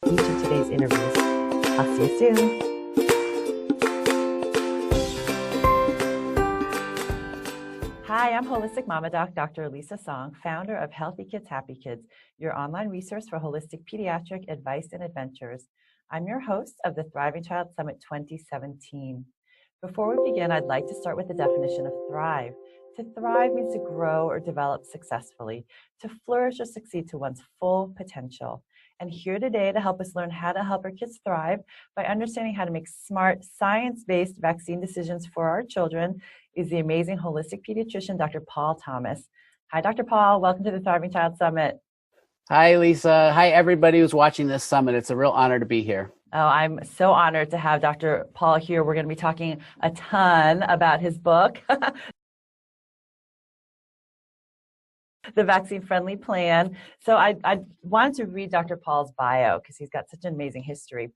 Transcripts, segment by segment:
each of today's interviews. I'll see you soon. Hi, I'm Holistic Mama Doc, Dr. Lisa Song, founder of Healthy Kids, Happy Kids, your online resource for holistic pediatric advice and adventures. I'm your host of the Thriving Child Summit 2017. Before we begin, I'd like to start with the definition of thrive. To thrive means to grow or develop successfully, to flourish or succeed to one's full potential. And here today to help us learn how to help our kids thrive by understanding how to make smart, science-based vaccine decisions for our children is the amazing holistic pediatrician, Dr. PaulThomas. Hi, Dr. Paul. Welcome to the Thriving Child Summit. Hi, Lisa. Hi, everybody who's watching this summit. It's a real honor to be here. Oh, I'm so honored to have Dr. Paul here. We're going to be talking a ton about his book, The Vaccine-Friendly Plan. So I wanted to read Dr. Paul's bio because he's got such an amazing history.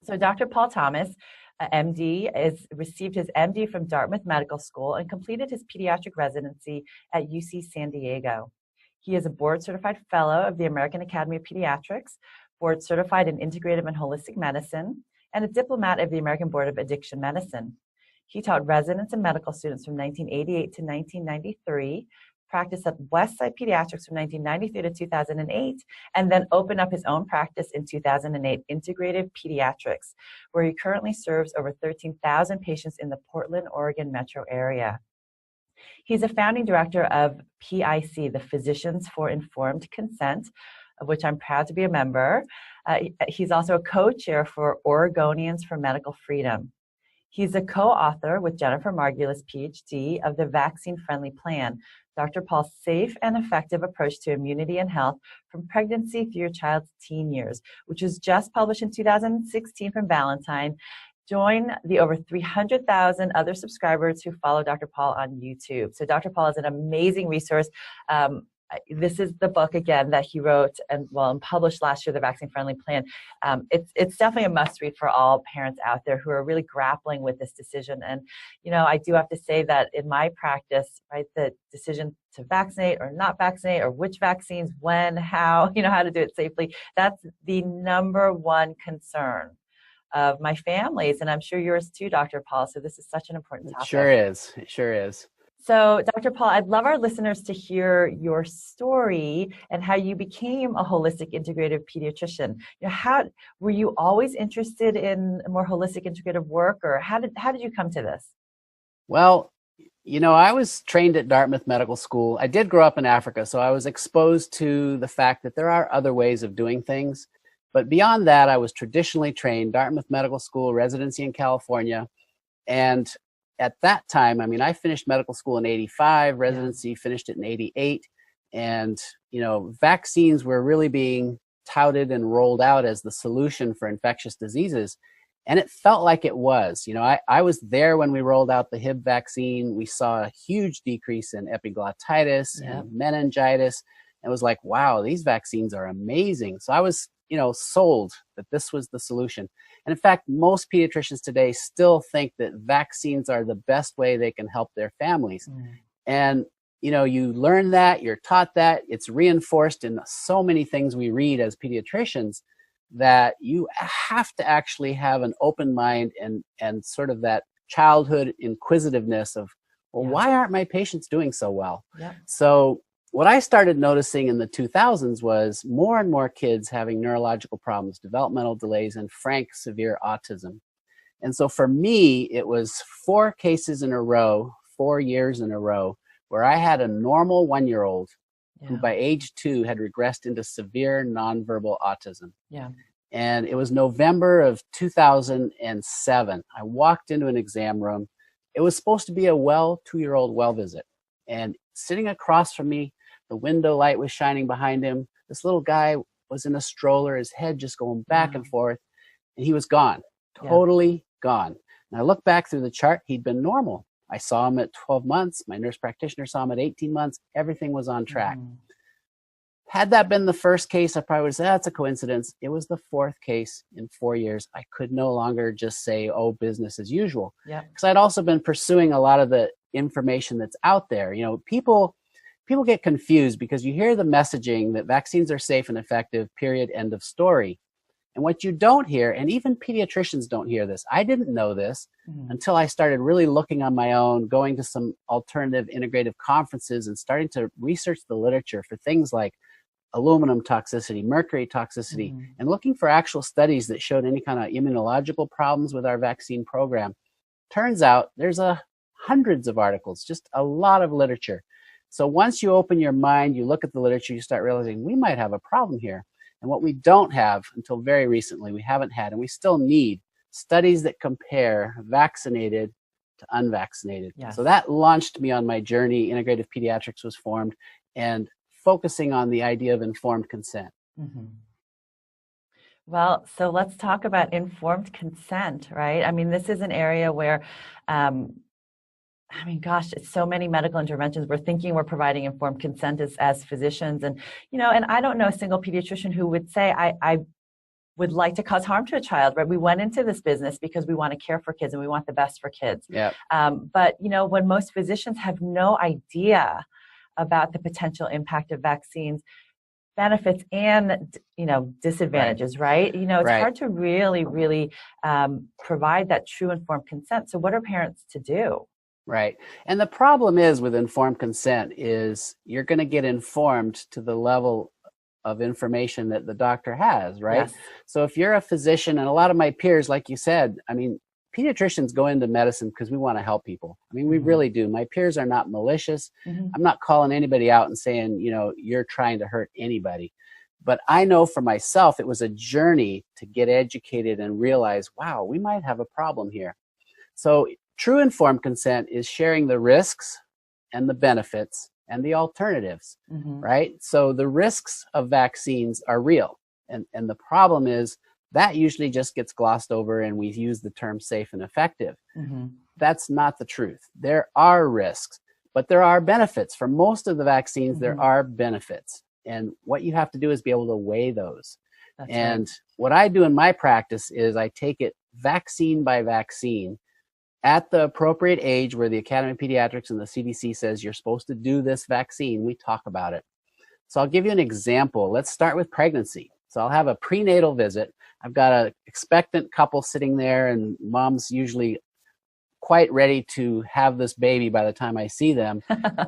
So Dr. PaulThomas, MD, received his MD from Dartmouth Medical School and completed his pediatric residency at UC San Diego. He is a board-certified fellow of the American Academy of Pediatrics, board-certified in integrative and holistic medicine, and a diplomat of the American Board of Addiction Medicine. He taught residents and medical students from 1988 to 1993, practiced at Westside Pediatrics from 1993 to 2008, and then opened up his own practice in 2008, Integrative Pediatrics, where he currently serves over 13,000 patients in the Portland, Oregon metro area. He's a founding director of PIC, the Physicians for Informed Consent, of which I'm proud to be a member. He's also a co-chair for Oregonians for Medical Freedom. He's a co-author with Jennifer Margulis, PhD, of the Vaccine-Friendly Plan, Dr. Paul's safe and effective approach to immunity and health from pregnancy through your child's teen years, which was just published in 2016 from Valentine. Join the over 300,000 other subscribers who follow Dr. Paul on YouTube. So Dr. Paul is an amazing resource. This is the book, again, that he wrote and published last year, The Vaccine-Friendly Plan. It's definitely a must-read for all parents out there who are really grappling with this decision. And, you know, I do have to say that in my practice, right, the decision to vaccinate or not vaccinate or which vaccines, when, how, how to do it safely, that's the number one concern of my families, and I'm sure yours too, Dr. Paul. So this is such an important topic. It sure is. It sure is. So, Dr. Paul, I'd love our listeners to hear your story and how you became a holistic integrative pediatrician. How were you always interested in more holistic integrative work, or how did you come to this? Well, I was trained at Dartmouth Medical School. I did grow up in Africa, so I was exposed to the fact that there are other ways of doing things. But beyond that, I was traditionally trained, Dartmouth Medical School, residency in California. And at that time, I finished medical school in 85, residency finished it in 88. And, vaccines were really being touted and rolled out as the solution for infectious diseases. And it felt like it was. I was there when we rolled out the Hib vaccine. We saw a huge decrease in epiglottitis and meningitis. It was like, wow, these vaccines are amazing. So I was sold that this was the solution. And in fact, most pediatricians today still think that vaccines are the best way they can help their families. And, you learn that, you're taught that, it's reinforced in so many things we read as pediatricians that you have to actually have an open mind and sort of that childhood inquisitiveness of, why aren't my patients doing so well? So what I started noticing in the 2000s was more and more kids having neurological problems, developmental delays, and frank severe autism. And so for me, it was 4 cases in a row, 4 years in a row, where I had a normal 1-year-old who by age 2 had regressed into severe nonverbal autism. And it was November of 2007. I walked into an exam room. It was supposed to be a 2-year-old well visit. And sitting across from me, the window light was shining behind him. This little guy was in a stroller, his head just going back and forth, and he was gone, totally gone. And I looked back through the chart, he'd been normal. I saw him at 12 months. My nurse practitioner saw him at 18 months. Everything was on track. Had that been the first case, I probably would say, that's a coincidence. It was the 4th case in 4 years. I could no longer just say, business as usual. Because I'd also been pursuing a lot of the information that's out there. People get confused because you hear the messaging that vaccines are safe and effective, period, end of story. And what you don't hear, and even pediatricians don't hear this, I didn't know this until I started really looking on my own, going to some alternative integrative conferences and starting to research the literature for things like aluminum toxicity, mercury toxicity, and looking for actual studies that showed any kind of immunological problems with our vaccine program. Turns out there's hundreds of articles, just a lot of literature. So once you open your mind, you look at the literature, you start realizing we might have a problem here. And what we don't have until very recently, we haven't had, and we still need, studies that compare vaccinated to unvaccinated. Yes. So that launched me on my journey. Integrative Pediatrics was formed, and focusing on the idea of informed consent. Well, so let's talk about informed consent, right? I mean, this is an area where, I mean, gosh, it's so many medical interventions. We're thinking we're providing informed consent as physicians. And, you know, and I don't know a single pediatrician who would say, I would like to cause harm to a child, right? We went into this business because we want to care for kids and we want the best for kids. Yep. But, you know, when most physicians have no idea about the potential impact of vaccines, benefits and, you know, disadvantages, right? You know, it's hard to really provide that true informed consent. So what are parents to do? Right. And the problem is with informed consent is you're going to get informed to the level of information that the doctor has, right? Yes. So if you're a physician, and a lot of my peers, like you said, I mean, pediatricians go into medicine because we want to help people. I mean, we really do. My peers are not malicious. I'm not calling anybody out and saying, you know, you're trying to hurt anybody. But I know for myself, it was a journey to get educated and realize, wow, we might have a problem here. So true informed consent is sharing the risks and the benefits and the alternatives, right? So the risks of vaccines are real. And the problem is that usually just gets glossed over and we use the term safe and effective. That's not the truth. There are risks, but there are benefits. For most of the vaccines, there are benefits. And what you have to do is be able to weigh those. And what I do in my practice is I take it vaccine by vaccine at the appropriate age where the Academy of Pediatrics and the CDC says you're supposed to do this vaccine. We talk about it. So I'll give you an example. Let's start with pregnancy. So I'll have a prenatal visit. I've got an expectant couple sitting there, and mom's usually quite ready to have this baby by the time I see them.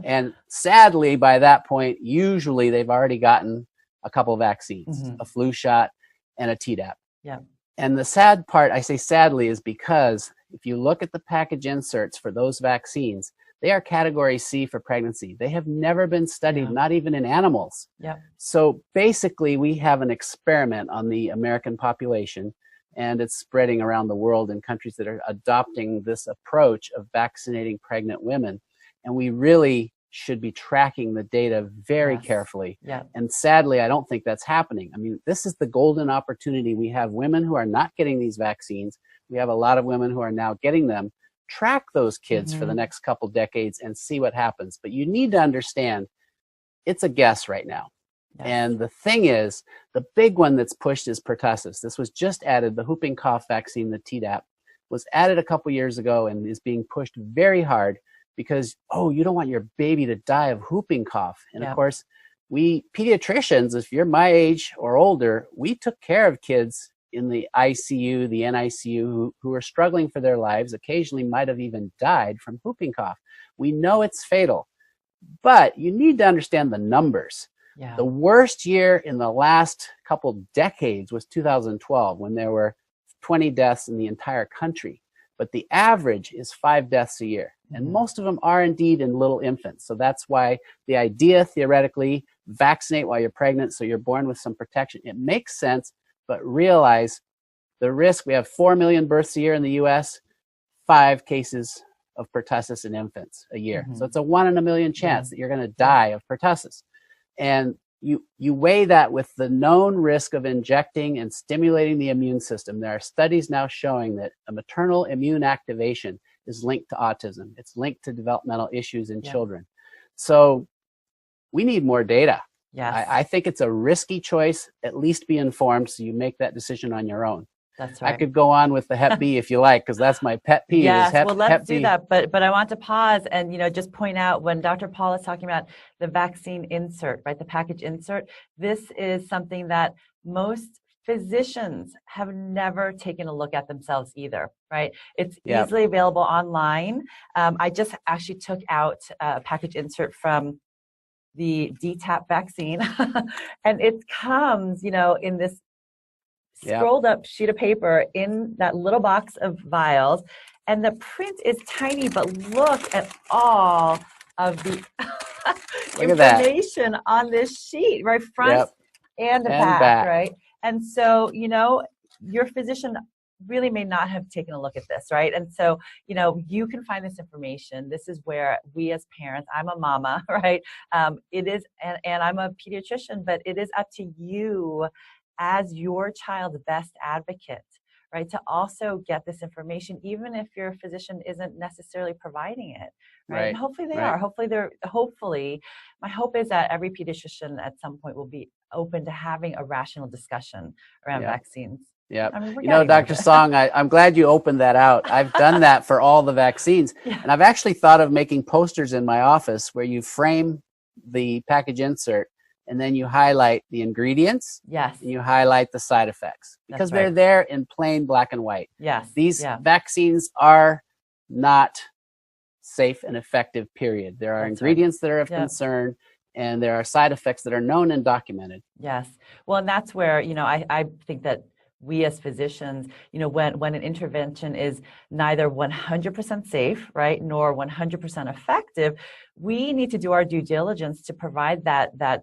And sadly, by that point, usually they've already gotten a couple vaccines, a flu shot and a Tdap. Yeah. And the sad part, I say sadly, is because if you look at the package inserts for those vaccines, they are category C for pregnancy. They have never been studied, not even in animals. So basically, we have an experiment on the American population, and it's spreading around the world in countries that are adopting this approach of vaccinating pregnant women. And we really should be tracking the data very carefully. And sadly, I don't think that's happening. I mean, this is the golden opportunity. We have women who are not getting these vaccines. We have a lot of women who are now getting them. Track those kids for the next couple decades and see what happens. But you need to understand it's a guess right now. And the thing is, the big one that's pushed is pertussis. This was just added, the whooping cough vaccine, the Tdap, was added a couple years ago and is being pushed very hard because, oh, you don't want your baby to die of whooping cough. And of course, we pediatricians, if you're my age or older, we took care of kids in the ICU, the NICU, who are struggling for their lives, occasionally might have even died from whooping cough. We know it's fatal, but you need to understand the numbers. The worst year in the last couple decades was 2012, when there were 20 deaths in the entire country. But the average is 5 deaths a year. And most of them are indeed in little infants. So that's why the idea, theoretically, vaccinate while you're pregnant so you're born with some protection. It makes sense, but realize the risk. We have 4 million births a year in the US, 5 cases of pertussis in infants a year. So it's a 1 in a million chance that you're going to die of pertussis. And you weigh that with the known risk of injecting and stimulating the immune system. There are studies now showing that a maternal immune activation is linked to autism. It's linked to developmental issues in children. So we need more data. I think it's a risky choice. At least be informed so you make that decision on your own. That's right. I could go on with the Hep B if you like, because that's my pet peeve. Yes, well, let's do that. But I want to pause and, just point out when Dr. Paul is talking about the vaccine insert, right, the package insert, this is something that most Physicians have never taken a look at themselves either, right? It's Yep. easily available online. I just actually took out a package insert from the DTaP vaccine, and it comes, in this scrolled up sheet of paper in that little box of vials, and the print is tiny, but look at all of the information on this sheet, right? Front and the back, right? And so, your physician really may not have taken a look at this, right? And so, you can find this information. This is where we as parents, I'm a mama, right? It is, and I'm a pediatrician, but it is up to you as your child's best advocate, right, to also get this information, even if your physician isn't necessarily providing it, right? And hopefully they are. Hopefully, my hope is that every pediatrician at some point will be open to having a rational discussion around vaccines. Yeah. I mean, Dr. Song, I'm glad you opened that out. I've done that for all the vaccines. And I've actually thought of making posters in my office where you frame the package insert and then you highlight the ingredients. Yes. And you highlight the side effects because they're there in plain black and white. Yes. These vaccines are not safe and effective, period. There are ingredients that are of concern, and there are side effects that are known and documented. Yes. Well, and that's where, I think that we as physicians, when an intervention is neither 100% safe, right, nor 100% effective, we need to do our due diligence to provide that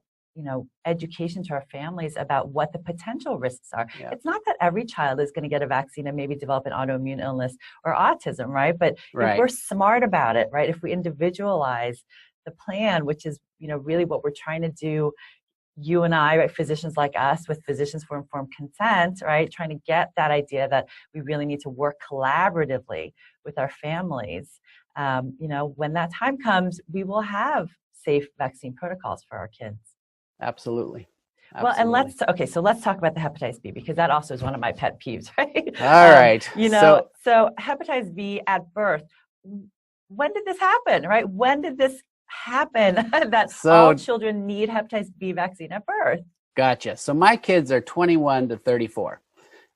education to our families about what the potential risks are. Yeah. It's not that every child is going to get a vaccine and maybe develop an autoimmune illness or autism, right? But if we're smart about it, right, if we individualize the plan, which is, really what we're trying to do, you and I, right, physicians like us with Physicians for Informed Consent, right, trying to get that idea that we really need to work collaboratively with our families. When that time comes, we will have safe vaccine protocols for our kids. Absolutely. Well, and let's talk about the hepatitis B, because that also is one of my pet peeves, right? All right. So hepatitis B at birth, when did this happen, right? When did this happen that all children need hepatitis B vaccine at birth? Gotcha. So my kids are 21 to 34,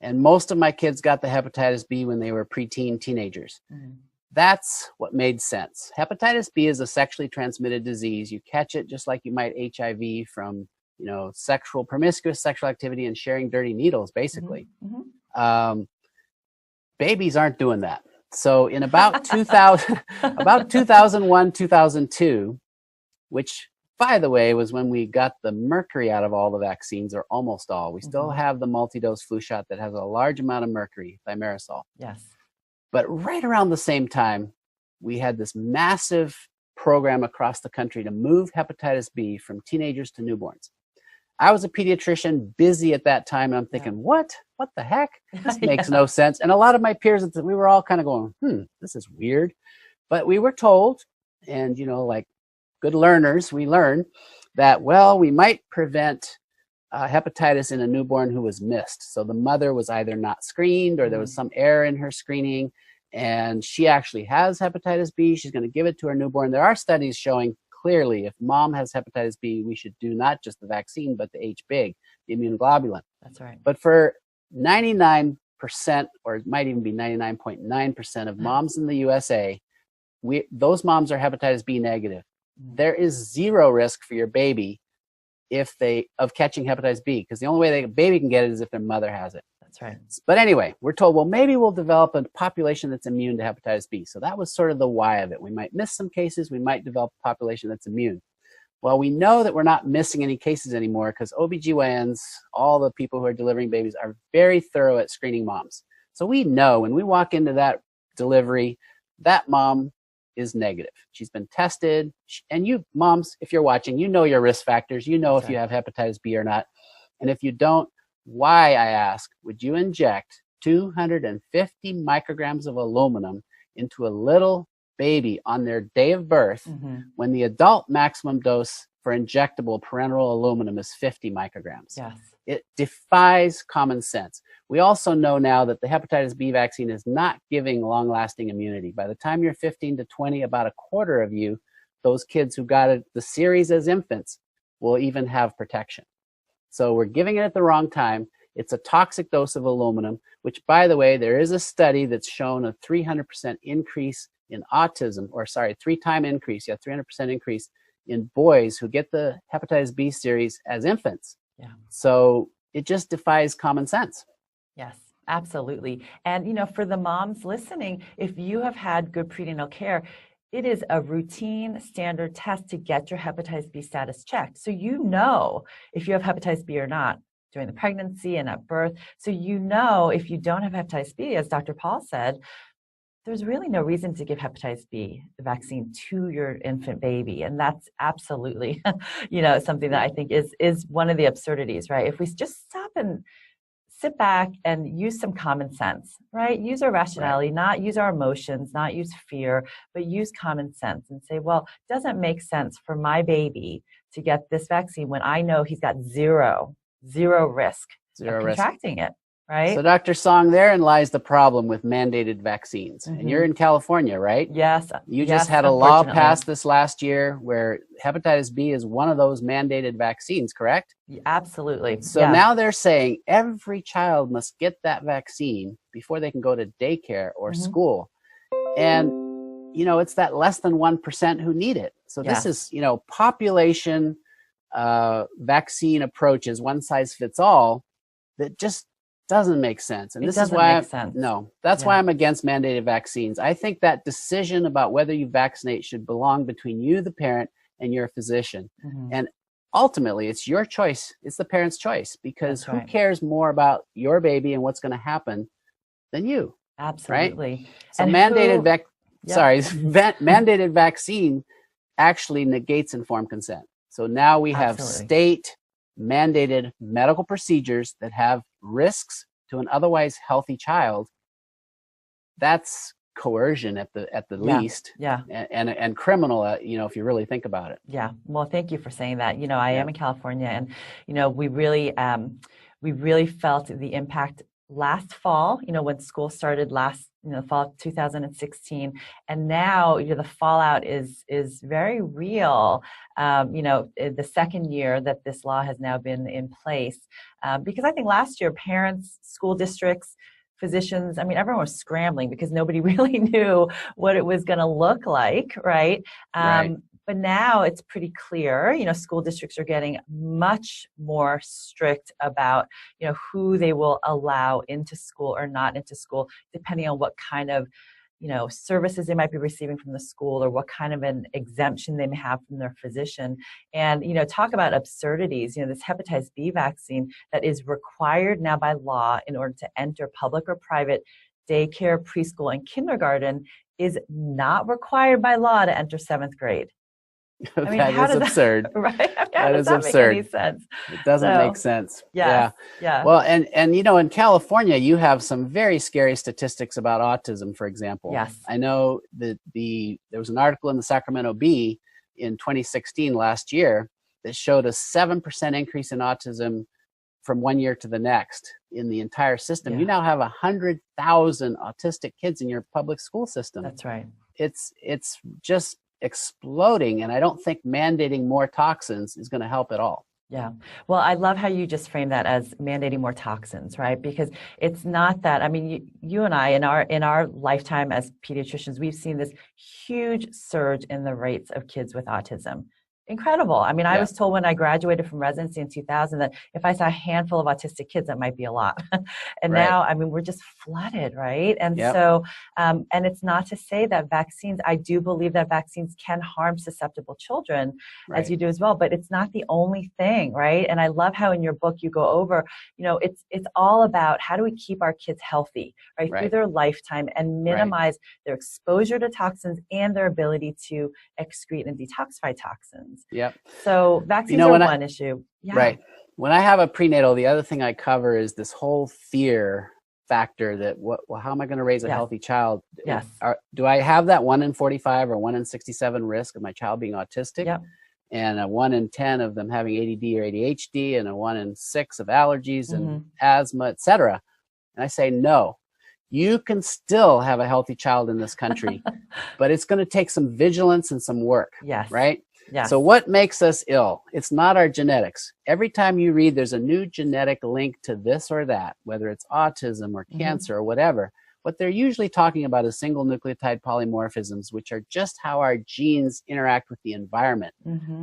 and most of my kids got the hepatitis B when they were preteen teenagers. Mm-hmm. That's what made sense. Hepatitis B is a sexually transmitted disease. You catch it just like you might HIV from, promiscuous sexual activity and sharing dirty needles, basically. Mm-hmm. Babies aren't doing that. So in about 2001, 2002, which, by the way, was when we got the mercury out of all the vaccines, or almost all. We still have the multi-dose flu shot that has a large amount of mercury, thimerosal. Yes. But right around the same time, we had this massive program across the country to move hepatitis B from teenagers to newborns. I was a pediatrician, busy at that time, and I'm thinking, what the heck? This makes no sense. And a lot of my peers, we were all kind of going, this is weird. But we were told, and, like good learners, we learned that, we might prevent hepatitis in a newborn who was missed. So the mother was either not screened or there was some error in her screening, and she actually has hepatitis B. She's going to give it to her newborn. There are studies showing clearly if mom has hepatitis B, we should do not just the vaccine, but the H-big, the immunoglobulin. That's right. But for 99%, or it might even be 99.9% of moms in the USA, those moms are hepatitis B negative. There is zero risk for your baby of catching hepatitis B, because the only way a baby can get it is if their mother has it. That's right. But anyway, we're told, maybe we'll develop a population that's immune to hepatitis B. So that was sort of the why of it. We might miss some cases. We might develop a population that's immune. Well, we know that we're not missing any cases anymore because OBGYNs, all the people who are delivering babies, are very thorough at screening moms. So we know when we walk into that delivery, that mom is negative. She's been tested. And you moms, if you're watching, you know your risk factors. You know if you have hepatitis B or not. And if you don't, why, I ask, would you inject 250 micrograms of aluminum into a little baby on their day of birth when the adult maximum dose for injectable parenteral aluminum is 50 micrograms? Yes. It defies common sense. We also know now that the hepatitis B vaccine is not giving long-lasting immunity. By the time you're 15 to 20, about a quarter of you, those kids who got the series as infants, will even have protection. So we're giving it at the wrong time. It's a toxic dose of aluminum, which, by the way, there is a study that's shown a 300% increase in autism, or sorry, 3-time increase, 300% increase in boys who get the hepatitis B series as infants. Yeah. So it just defies common sense. Yes, absolutely. And, you know, for the moms listening, if you have had good prenatal care, it is a routine standard test to get your hepatitis B status checked. So you know if you have hepatitis B or not during the pregnancy and at birth. So you know if you don't have hepatitis B, as Dr. Paul said, there's really no reason to give hepatitis B vaccine to your infant baby. And that's absolutely, you know, something that I think is one of the absurdities, right? If we just stop and sit back and use some common sense, right? Use our rationality, Right. not use our emotions, not use fear, but use common sense and say, well, it doesn't make sense for my baby to get this vaccine when I know he's got zero risk of contracting it, right? So Dr. Song, therein lies the problem with mandated vaccines. Mm-hmm. And you're in California, right? Yes. You just had a law passed this last year where hepatitis B is one of those mandated vaccines, correct? Absolutely. So now they're saying every child must get that vaccine before they can go to daycare or school. And, you know, it's that less than 1% who need it. So this is, you know, population vaccine approaches, one size fits all, that just doesn't make sense. And this is why that's why I'm against mandated vaccines. I think that decision about whether you vaccinate should belong between you, the parent, and your physician. And ultimately, it's your choice. It's the parent's choice, because who cares more about your baby and what's going to happen than you? Absolutely. Right? So mandated mandated vaccine actually negates informed consent. So now we have state mandated medical procedures that have risks to an otherwise healthy child. That's coercion at the least, and criminal, you know, if you really think about it. Yeah. Well, thank you for saying that. You know, I am in California, and you know, we really felt the impact last fall. You know, when school started fall of 2016, and now, you know, the fallout is very real. You know, the second year that this law has now been in place, because I think last year parents, school districts, physicians, I mean, everyone was scrambling because nobody really knew what it was going to look like, right? But now it's pretty clear, you know, school districts are getting much more strict about, you know, who they will allow into school or not into school, depending on what kind of, you know, services they might be receiving from the school or what kind of an exemption they may have from their physician. And, you know, talk about absurdities, you know, this hepatitis B vaccine that is required now by law in order to enter public or private daycare, preschool, and kindergarten is not required by law to enter 7th grade. I mean, that is absurd. Right? That is absurd. Make any sense? It doesn't make sense. Yeah. Well, and you know, in California, you have some very scary statistics about autism, for example. Yes. I know that there was an article in the Sacramento Bee in 2016, last year, that showed a 7% increase in autism from one year to the next in the entire system. You now have 100,000 autistic kids in your public school system. That's right. It's just exploding, and I don't think mandating more toxins is going to help at all. Yeah. Well, I love how you just frame that as mandating more toxins, right? Because it's not that, I mean, you and I, in our lifetime as pediatricians, we've seen this huge surge in the rates of kids with autism. Incredible. I mean, I was told when I graduated from residency in 2000 that if I saw a handful of autistic kids, that might be a lot. And now, I mean, we're just flooded, right? And so, and it's not to say that vaccines, I do believe that vaccines can harm susceptible children, as you do as well, but it's not the only thing, right? And I love how in your book you go over, you know, it's all about how do we keep our kids healthy, right? Through their lifetime and minimize their exposure to toxins and their ability to excrete and detoxify toxins. Yep. So vaccines are one issue. Right. When I have a prenatal, the other thing I cover is this whole fear factor that, how am I going to raise a healthy child? Yes. Do I have that 1 in 45 or 1 in 67 risk of my child being autistic? Yep. And a 1 in 10 of them having ADD or ADHD, and a 1 in 6 of allergies and asthma, etc. And I say, no. You can still have a healthy child in this country, but it's going to take some vigilance and some work. Yes. Right? Yes. So what makes us ill? It's not our genetics. Every time you read, there's a new genetic link to this or that, whether it's autism or cancer or whatever. What they're usually talking about is single nucleotide polymorphisms, which are just how our genes interact with the environment.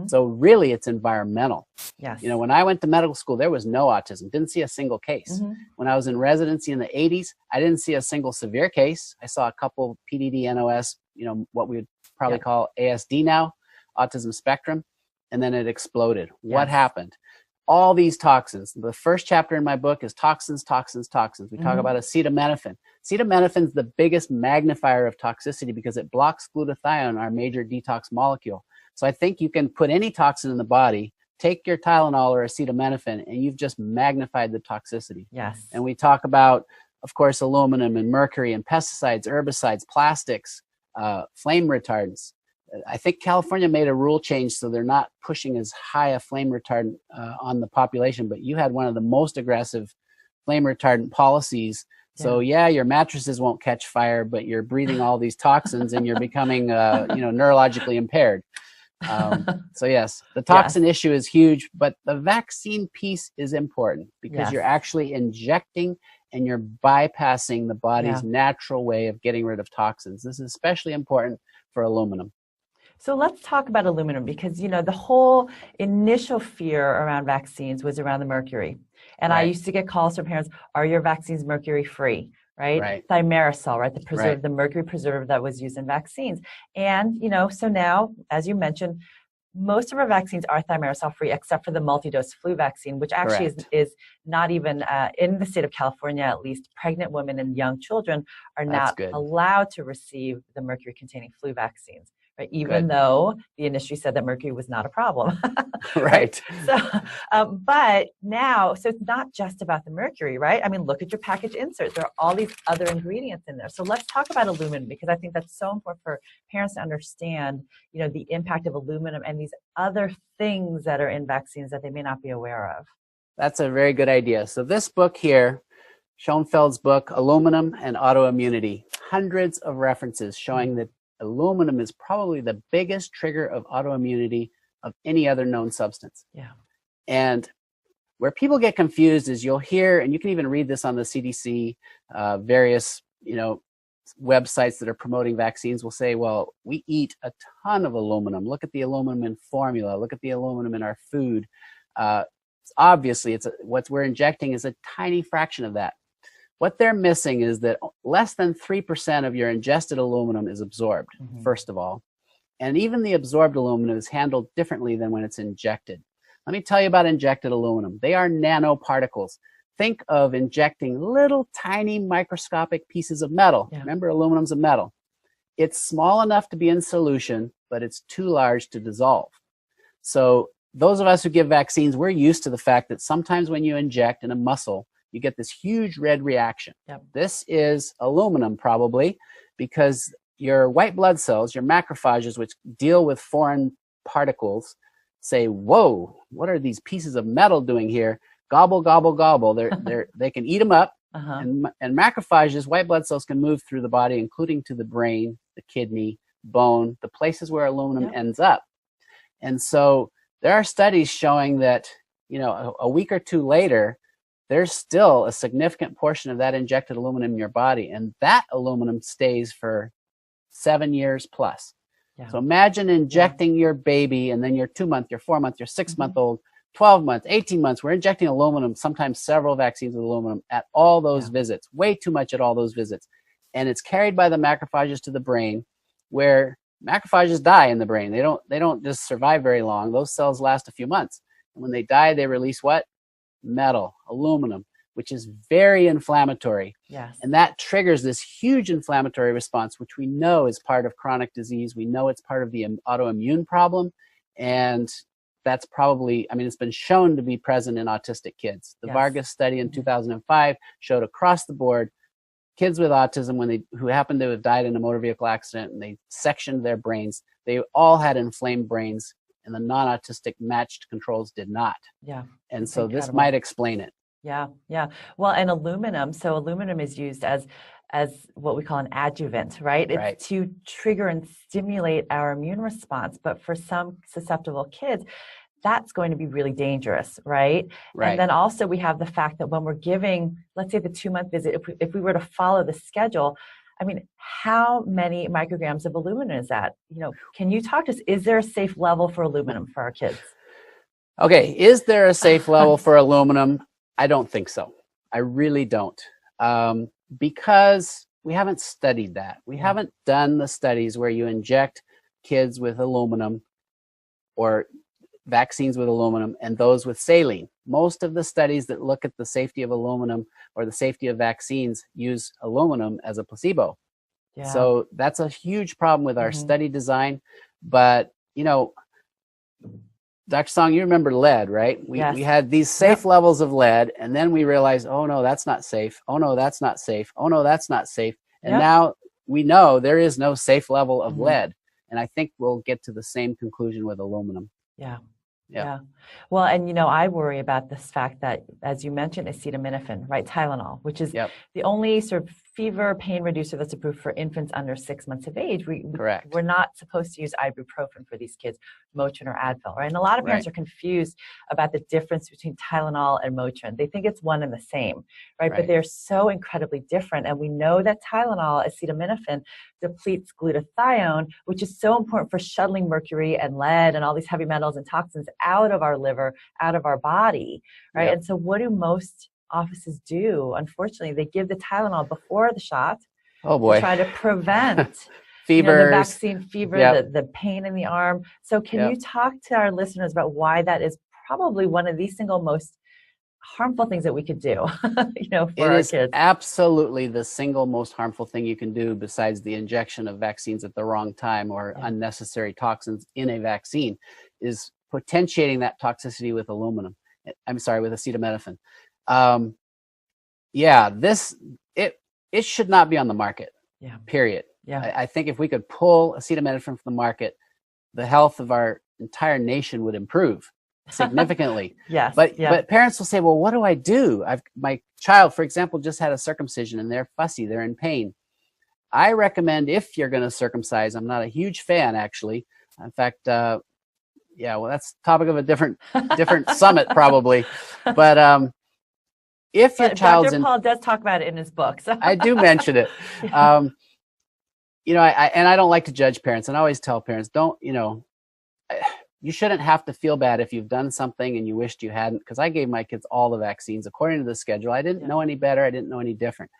So really, it's environmental. Yes. You know, when I went to medical school, there was no autism. Didn't see a single case. When I was in residency in the 80s, I didn't see a single severe case. I saw a couple PDD, NOS, you know, what we would probably call ASD now, autism spectrum, and then it exploded. What happened? All these toxins. The first chapter in my book is toxins, toxins, toxins. We talk about acetaminophen. Acetaminophen is the biggest magnifier of toxicity because it blocks glutathione, our major detox molecule. So I think you can put any toxin in the body, take your Tylenol or acetaminophen, and you've just magnified the toxicity. Yes. And we talk about, of course, aluminum and mercury and pesticides, herbicides, plastics, flame retardants. I think California made a rule change so they're not pushing as high a flame retardant on the population, but you had one of the most aggressive flame retardant policies. So yeah, your mattresses won't catch fire, but you're breathing all these toxins and you're becoming, you know, neurologically impaired. So yes, the toxin issue is huge, but the vaccine piece is important because you're actually injecting and you're bypassing the body's natural way of getting rid of toxins. This is especially important for aluminum. So let's talk about aluminum because, you know, the whole initial fear around vaccines was around the mercury. And I used to get calls from parents, are your vaccines mercury free? Right? Thimerosal, right? The mercury preservative that was used in vaccines. And, you know, so now, as you mentioned, most of our vaccines are thimerosal free except for the multi-dose flu vaccine, which actually is not even in the state of California, at least pregnant women and young children are not allowed to receive the mercury containing flu vaccines. Right? Even though the industry said that mercury was not a problem. So, but now, so it's not just about the mercury, right? I mean, look at your package inserts. There are all these other ingredients in there. So let's talk about aluminum because I think that's so important for parents to understand, you know, the impact of aluminum and these other things that are in vaccines that they may not be aware of. That's a very good idea. So this book here, Schoenfeld's book, Aluminum and Autoimmunity, hundreds of references showing that aluminum is probably the biggest trigger of autoimmunity of any other known substance. And where people get confused is you'll hear, and you can even read this on the CDC, various, you know, websites that are promoting vaccines will say, well, we eat a ton of aluminum. Look at the aluminum in formula. Look at the aluminum in our food. Obviously, what we're injecting is a tiny fraction of that. What they're missing is that less than 3% of your ingested aluminum is absorbed, first of all. And even the absorbed aluminum is handled differently than when it's injected. Let me tell you about injected aluminum. They are nanoparticles. Think of injecting little tiny microscopic pieces of metal. Remember, aluminum's a metal. It's small enough to be in solution, but it's too large to dissolve. So those of us who give vaccines, we're used to the fact that sometimes when you inject in a muscle, you get this huge red reaction. This is aluminum probably because your white blood cells, your macrophages, which deal with foreign particles, say, whoa, what are these pieces of metal doing here? Gobble, gobble, gobble. They can eat them up. And macrophages, white blood cells, can move through the body, including to the brain, the kidney, bone, the places where aluminum ends up. And so there are studies showing that, you know, a week or two later, there's still a significant portion of that injected aluminum in your body, and that aluminum stays for 7 years plus. So imagine injecting your baby, and then your 2-month, your 4-month, your 6-month-old, 12 months, 18 months. We're injecting aluminum, sometimes several vaccines with aluminum at all those visits, way too much at all those visits. And it's carried by the macrophages to the brain, where macrophages die in the brain. They don't just survive very long. Those cells last a few months. And when they die, they release what? Metal, aluminum, which is very inflammatory. And that triggers this huge inflammatory response, which we know is part of chronic disease. We know it's part of the autoimmune problem. And that's probably, I mean, it's been shown to be present in autistic kids. The Vargas study in 2005 showed across the board kids with autism who happened to have died in a motor vehicle accident and they sectioned their brains, they all had inflamed brains, and the non-autistic matched controls did not. And so this might explain it. Yeah, yeah. Well, and aluminum, so aluminum is used as what we call an adjuvant, right? Right. It's to trigger and stimulate our immune response. But for some susceptible kids, that's going to be really dangerous, right? And Right. then also we have the fact that when we're giving, let's say the 2-month visit, if we were to follow the schedule, I mean, how many micrograms of aluminum is that? Can you talk to us? Is there a safe level for aluminum for our kids? Okay, is there a safe level for aluminum? I don't think so. I really don't. Because we haven't studied that. We haven't done the studies where you inject kids with aluminum or vaccines with aluminum and those with saline. Most of the studies that look at the safety of aluminum or the safety of vaccines use aluminum as a placebo. Yeah. So that's a huge problem with our study design. But, Dr. Song, you remember lead, right? We had these safe levels of lead, and then we realized, oh no, that's not safe. Oh no, that's not safe. Oh no, that's not safe. And now we know there is no safe level of lead. And I think we'll get to the same conclusion with aluminum. Yeah. Well, and I worry about this fact that, as you mentioned, acetaminophen, right? Tylenol, which is the only sort of fever pain reducer that's approved for infants under 6 months of age. Correct. We're not supposed to use ibuprofen for these kids, Motrin or Advil, right? And a lot of parents are confused about the difference between Tylenol and Motrin. They think it's one and the same, right? But they're so incredibly different. And we know that Tylenol, acetaminophen, depletes glutathione, which is so important for shuttling mercury and lead and all these heavy metals and toxins out of our liver, out of our body, right? And so what do most offices do? Unfortunately, they give the Tylenol before the shot. Oh boy. To try to prevent fever, the vaccine fever, the pain in the arm. So can you talk to our listeners about why that is probably one of the single most harmful things that we could do, for our kids? It is absolutely the single most harmful thing you can do besides the injection of vaccines at the wrong time or unnecessary toxins in a vaccine is potentiating that toxicity with aluminum. I'm sorry, with acetaminophen. It should not be on the market. Period. I think if we could pull acetaminophen from the market, the health of our entire nation would improve significantly. But parents will say, well, what do I do? My child, for example, just had a circumcision and they're fussy, they're in pain. I recommend, if you're going to circumcise, I'm not a huge fan actually. In fact, well, that's the topic of a different summit probably. But if your child's Dr. Paul does talk about it in his book. So. I do mention it. I don't like to judge parents, and I always tell parents, you shouldn't have to feel bad if you've done something and you wished you hadn't, because I gave my kids all the vaccines according to the schedule. I didn't know any better. I didn't know any different.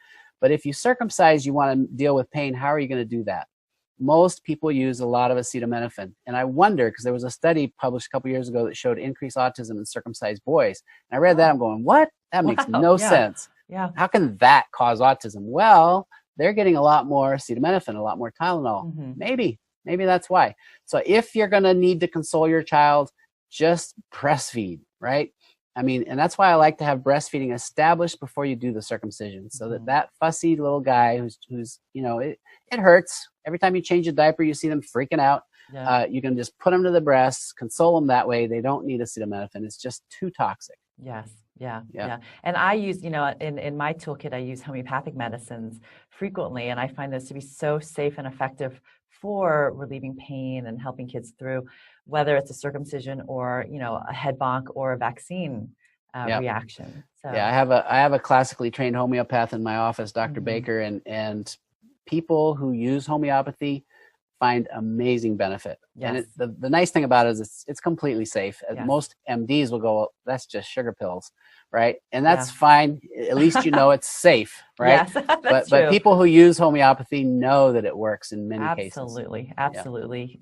But if you circumcise, you want to deal with pain, how are you going to do that? Most people use a lot of acetaminophen. And I wonder, because there was a study published a couple years ago that showed increased autism in circumcised boys. And I read that, I'm going, what? That makes no sense. How can that cause autism? Well, they're getting a lot more acetaminophen, a lot more Tylenol. Maybe that's why. So if you're going to need to console your child, just breastfeed, right? I mean, and that's why I like to have breastfeeding established before you do the circumcision, so that fussy little guy who's it hurts. Every time you change a diaper, you see them freaking out. You can just put them to the breast, console them that way. They don't need acetaminophen. It's just too toxic. Yeah. And I use, in my toolkit, I use homeopathic medicines frequently, and I find those to be so safe and effective for relieving pain and helping kids through, whether it's a circumcision or, a head bonk or a vaccine reaction. So. I have a classically trained homeopath in my office, Dr. Baker, and people who use homeopathy find amazing benefit. And the nice thing about it is it's completely safe. Most MDs will go, well, that's just sugar pills, right? And that's fine. At least it's safe, right? That's but people who use homeopathy know that it works in many cases. Absolutely.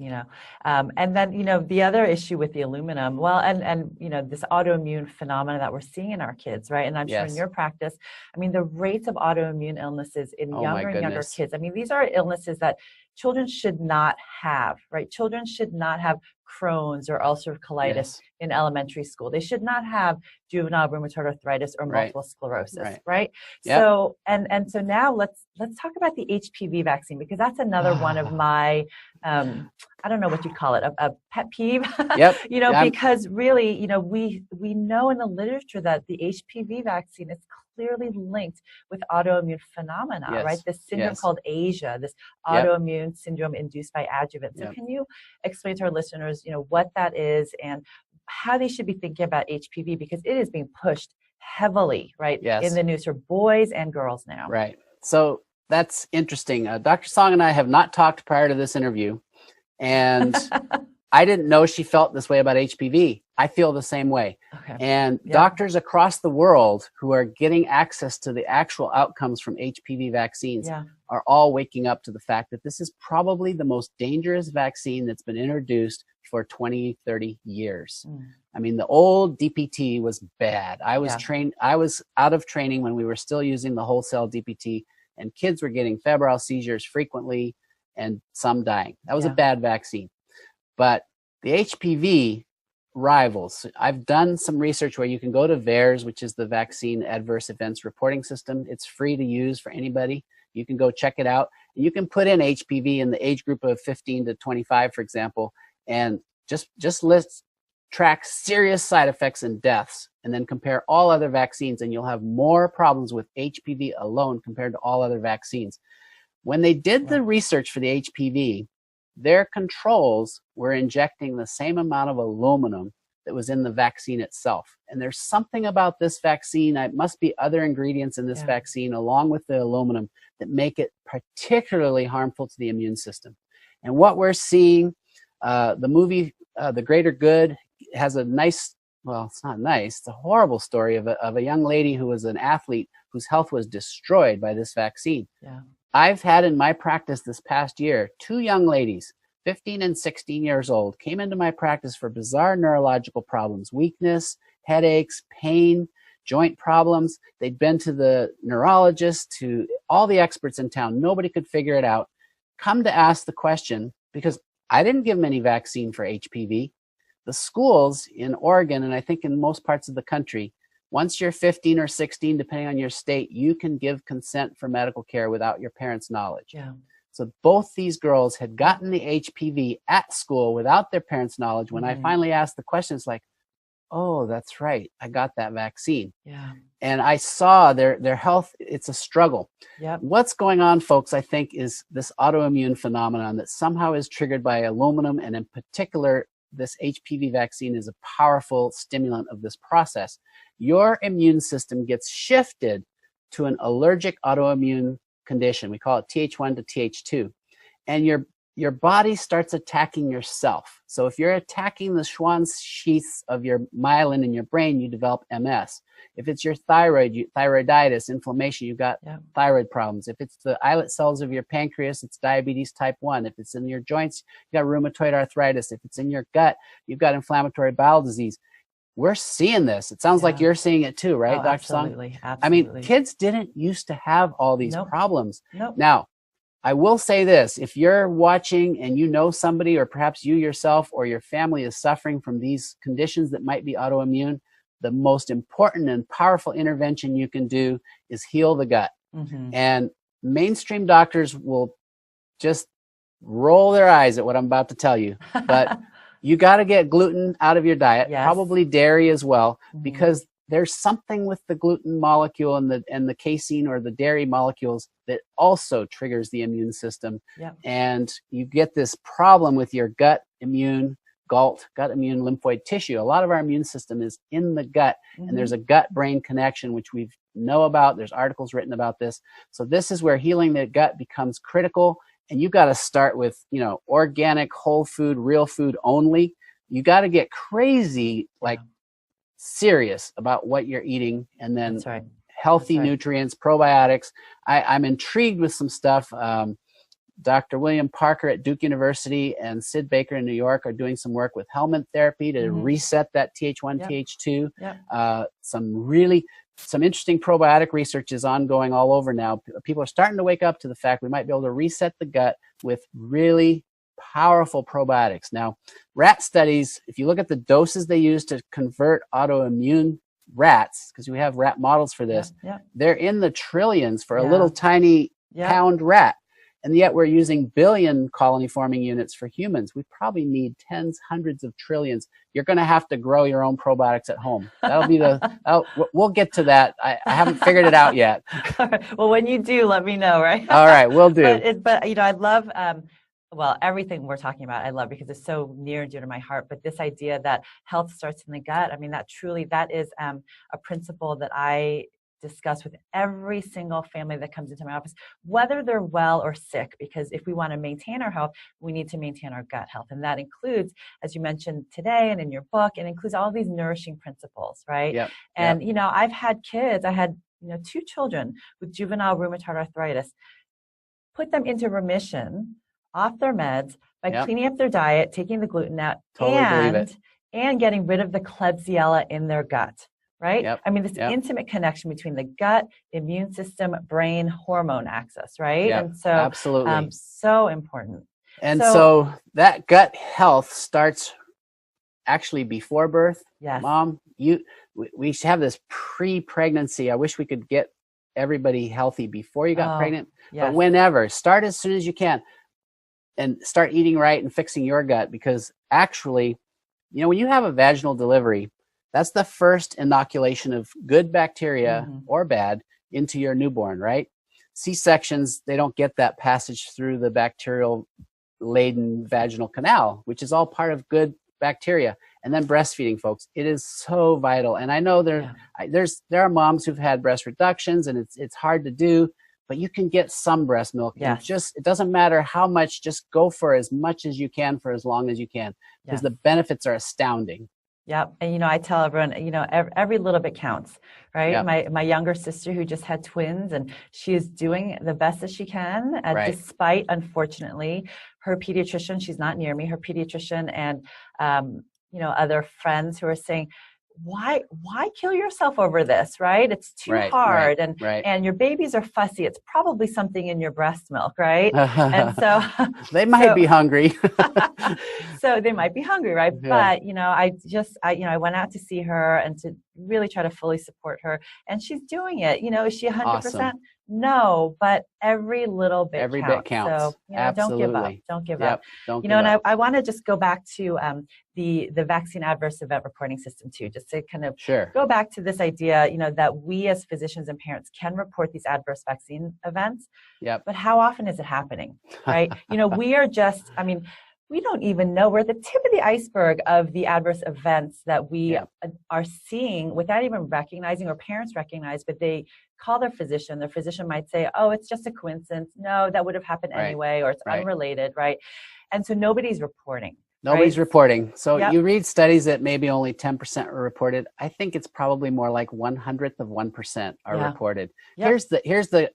And then the other issue with the aluminum, well, and this autoimmune phenomena that we're seeing in our kids, right? And I'm sure in your practice, I mean, the rates of autoimmune illnesses in younger and younger kids. I mean, these are illnesses that children should not have, right? Children should not have Crohn's or ulcerative colitis in elementary school. They should not have juvenile rheumatoid arthritis or multiple sclerosis, right? So And so now let's talk about the HPV vaccine, because that's another one of my I don't know what you'd call it, a pet peeve. Yep. You know, because really, you know, we know in the literature that the HPV vaccine is clearly linked with autoimmune phenomena, Yes. right? This syndrome called Asia, this Yep. autoimmune syndrome induced by adjuvant. So can you explain to our listeners, you know, what that is and how they should be thinking about HPV, because it is being pushed heavily, right, in the news for boys and girls now. Right. So that's interesting. Dr. Song and I have not talked prior to this interview, and I didn't know she felt this way about HPV. I feel the same way. Okay. And doctors across the world who are getting access to the actual outcomes from HPV vaccines are all waking up to the fact that this is probably the most dangerous vaccine that's been introduced for 20, 30 years. I mean, the old DPT was bad. I was trained, I was out of training when we were still using the wholesale DPT, and kids were getting febrile seizures frequently and some dying. That was a bad vaccine. But the HPV rivals, I've done some research where you can go to VAERS, which is the Vaccine Adverse Events Reporting System. It's free to use for anybody. You can go check it out. And you can put in HPV in the age group of 15 to 25, for example, and just track serious side effects and deaths, and then compare all other vaccines, and you'll have more problems with HPV alone compared to all other vaccines. When they did the research for the HPV, their controls were injecting the same amount of aluminum that was in the vaccine itself. And there's something about this vaccine, it must be other ingredients in this vaccine along with the aluminum that make it particularly harmful to the immune system. And what we're seeing, the movie The Greater Good has a nice, well, it's not nice, it's a horrible story of a young lady who was an athlete whose health was destroyed by this vaccine. I've had in my practice this past year, 2 young ladies, 15 and 16 years old, came into my practice for bizarre neurological problems, weakness, headaches, pain, joint problems. They'd been to the neurologist, to all the experts in town. Nobody could figure it out. Come to ask the question, because I didn't give them any vaccine for HPV. The schools in Oregon, and I think in most parts of the country, once you're 15 or 16, depending on your state, you can give consent for medical care without your parents' knowledge. So both these girls had gotten the HPV at school without their parents' knowledge. When I finally asked the question, it's like, oh, that's right, I got that vaccine. And I saw their health, it's a struggle. What's going on, folks, I think, is this autoimmune phenomenon that somehow is triggered by aluminum, and in particular, this HPV vaccine is a powerful stimulant of this process. Your immune system gets shifted to an allergic autoimmune condition. We call it Th1 to Th2. And your body starts attacking yourself. So if you're attacking the Schwann sheaths of your myelin in your brain, you develop MS. If it's your thyroid, thyroiditis, inflammation, you've got thyroid problems. If it's the islet cells of your pancreas, it's diabetes type 1. If it's in your joints, you've got rheumatoid arthritis. If it's in your gut, you've got inflammatory bowel disease. We're seeing this. It sounds like you're seeing it too, right, Dr. Song? Absolutely. I mean, kids didn't used to have all these problems. Now, I will say this, if you're watching and you know somebody, or perhaps you yourself or your family is suffering from these conditions that might be autoimmune, the most important and powerful intervention you can do is heal the gut. And mainstream doctors will just roll their eyes at what I'm about to tell you. But you got to get gluten out of your diet, probably dairy as well, because there's something with the gluten molecule and the casein or the dairy molecules that also triggers the immune system. And you get this problem with your gut immune lymphoid tissue. A lot of our immune system is in the gut, and there's a gut-brain connection, which we know about. There's articles written about this. So this is where healing the gut becomes critical. And you got to start with, organic, whole food, real food only. You got to get crazy, serious about what you're eating, and then healthy nutrients, probiotics. I'm intrigued with some stuff. Dr. William Parker at Duke University and Sid Baker in New York are doing some work with helminth therapy to reset that Th1, Th2. Some interesting probiotic research is ongoing all over now. People are starting to wake up to the fact we might be able to reset the gut with really powerful probiotics. Now, rat studies, if you look at the doses they use to convert autoimmune rats, because we have rat models for this, they're in the trillions for a little tiny pound rat. And yet we're using billion colony forming units for humans. We probably need tens, hundreds of trillions. You're going to have to grow your own probiotics at home. That'll be we'll get to that. I haven't figured it out yet. All right. Well, when you do, let me know, right? All right, we'll do. But you know, I love, well, everything we're talking about, I love because it's so near and dear to my heart. But this idea that health starts in the gut, I mean, that is a principle that I discuss with every single family that comes into my office, whether they're well or sick, because if we want to maintain our health, we need to maintain our gut health. And that includes, as you mentioned today and in your book, it includes all these nourishing principles, right? Yep. And, you know, I've had kids, I had, you know, 2 children with juvenile rheumatoid arthritis, put them into remission off their meds by cleaning up their diet, taking the gluten out, and getting rid of the Klebsiella in their gut. Right? I mean, this intimate connection between the gut, immune system, brain, hormone axis, right? And so, absolutely. So important. And so that gut health starts actually before birth. Yes. Mom, we have this pre-pregnancy. I wish we could get everybody healthy before you got pregnant. But whenever, start as soon as you can and start eating right and fixing your gut, because actually, you know, when you have a vaginal delivery, that's the first inoculation of good bacteria or bad into your newborn, right? C-sections, they don't get that passage through the bacterial-laden vaginal canal, which is all part of good bacteria. And then breastfeeding, folks, it is so vital. And I know there are moms who've had breast reductions, and it's hard to do, but you can get some breast milk. And it doesn't matter how much, just go for as much as you can for as long as you can, because the benefits are astounding. Yep. And, you know, I tell everyone, you know, every little bit counts, right? Yep. My younger sister who just had twins, and she is doing the best that she can, despite, unfortunately, her pediatrician, she's not near me, her pediatrician and, you know, other friends who are saying, why kill yourself over this, right? It's too hard. And your babies are fussy. It's probably something in your breast milk, right? And so they might be hungry. So they might be hungry, right? But, you know, I went out to see her and to really try to fully support her, and she's doing it. You know, is she 100%? Awesome. No, but every little bit counts. So, you know, don't give up. Don't give up. Don't you know, and I want to just go back to the vaccine adverse event reporting system too, just to kind of go back to this idea, you know, that we as physicians and parents can report these adverse vaccine events. But how often is it happening, right? You know, we are just, I mean, we don't even know. We're at the tip of the iceberg of the adverse events that we are seeing without even recognizing, or parents recognize, but they call their physician. Their physician might say, oh, it's just a coincidence. No, that would have happened anyway, or it's unrelated, right? And so nobody's reporting. Nobody's reporting. So you read studies that maybe only 10% are reported. I think it's probably more like 1/100th of 1% are reported. Here's the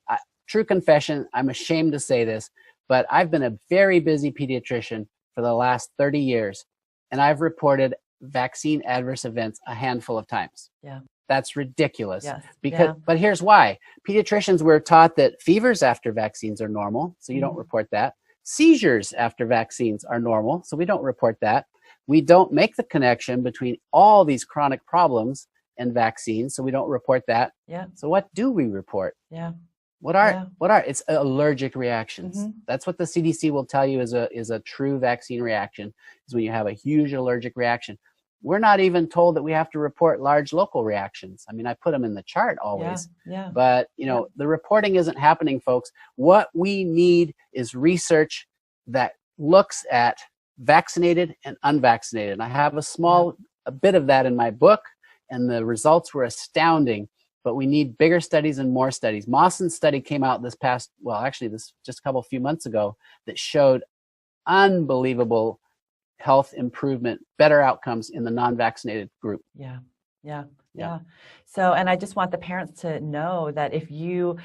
true confession. I'm ashamed to say this, but I've been a very busy pediatrician for the last 30 years, and I've reported vaccine adverse events a handful of times. That's ridiculous. But here's why. Pediatricians were taught that fevers after vaccines are normal, so you don't report that. Seizures after vaccines are normal, so we don't report that. We don't make the connection between all these chronic problems and vaccines, so we don't report that. So what do we report? What are it's allergic reactions. That's what the CDC will tell you is a true vaccine reaction, is when you have a huge allergic reaction. We're not even told that we have to report large local reactions. I mean, I put them in the chart always, but you know, the reporting isn't happening, folks. What we need is research that looks at vaccinated and unvaccinated. And I have a bit of that in my book, and the results were astounding. But we need bigger studies and more studies. Mawson's study came out this just a few months ago, that showed unbelievable health improvement, better outcomes in the non-vaccinated group. So, and I just want the parents to know that if you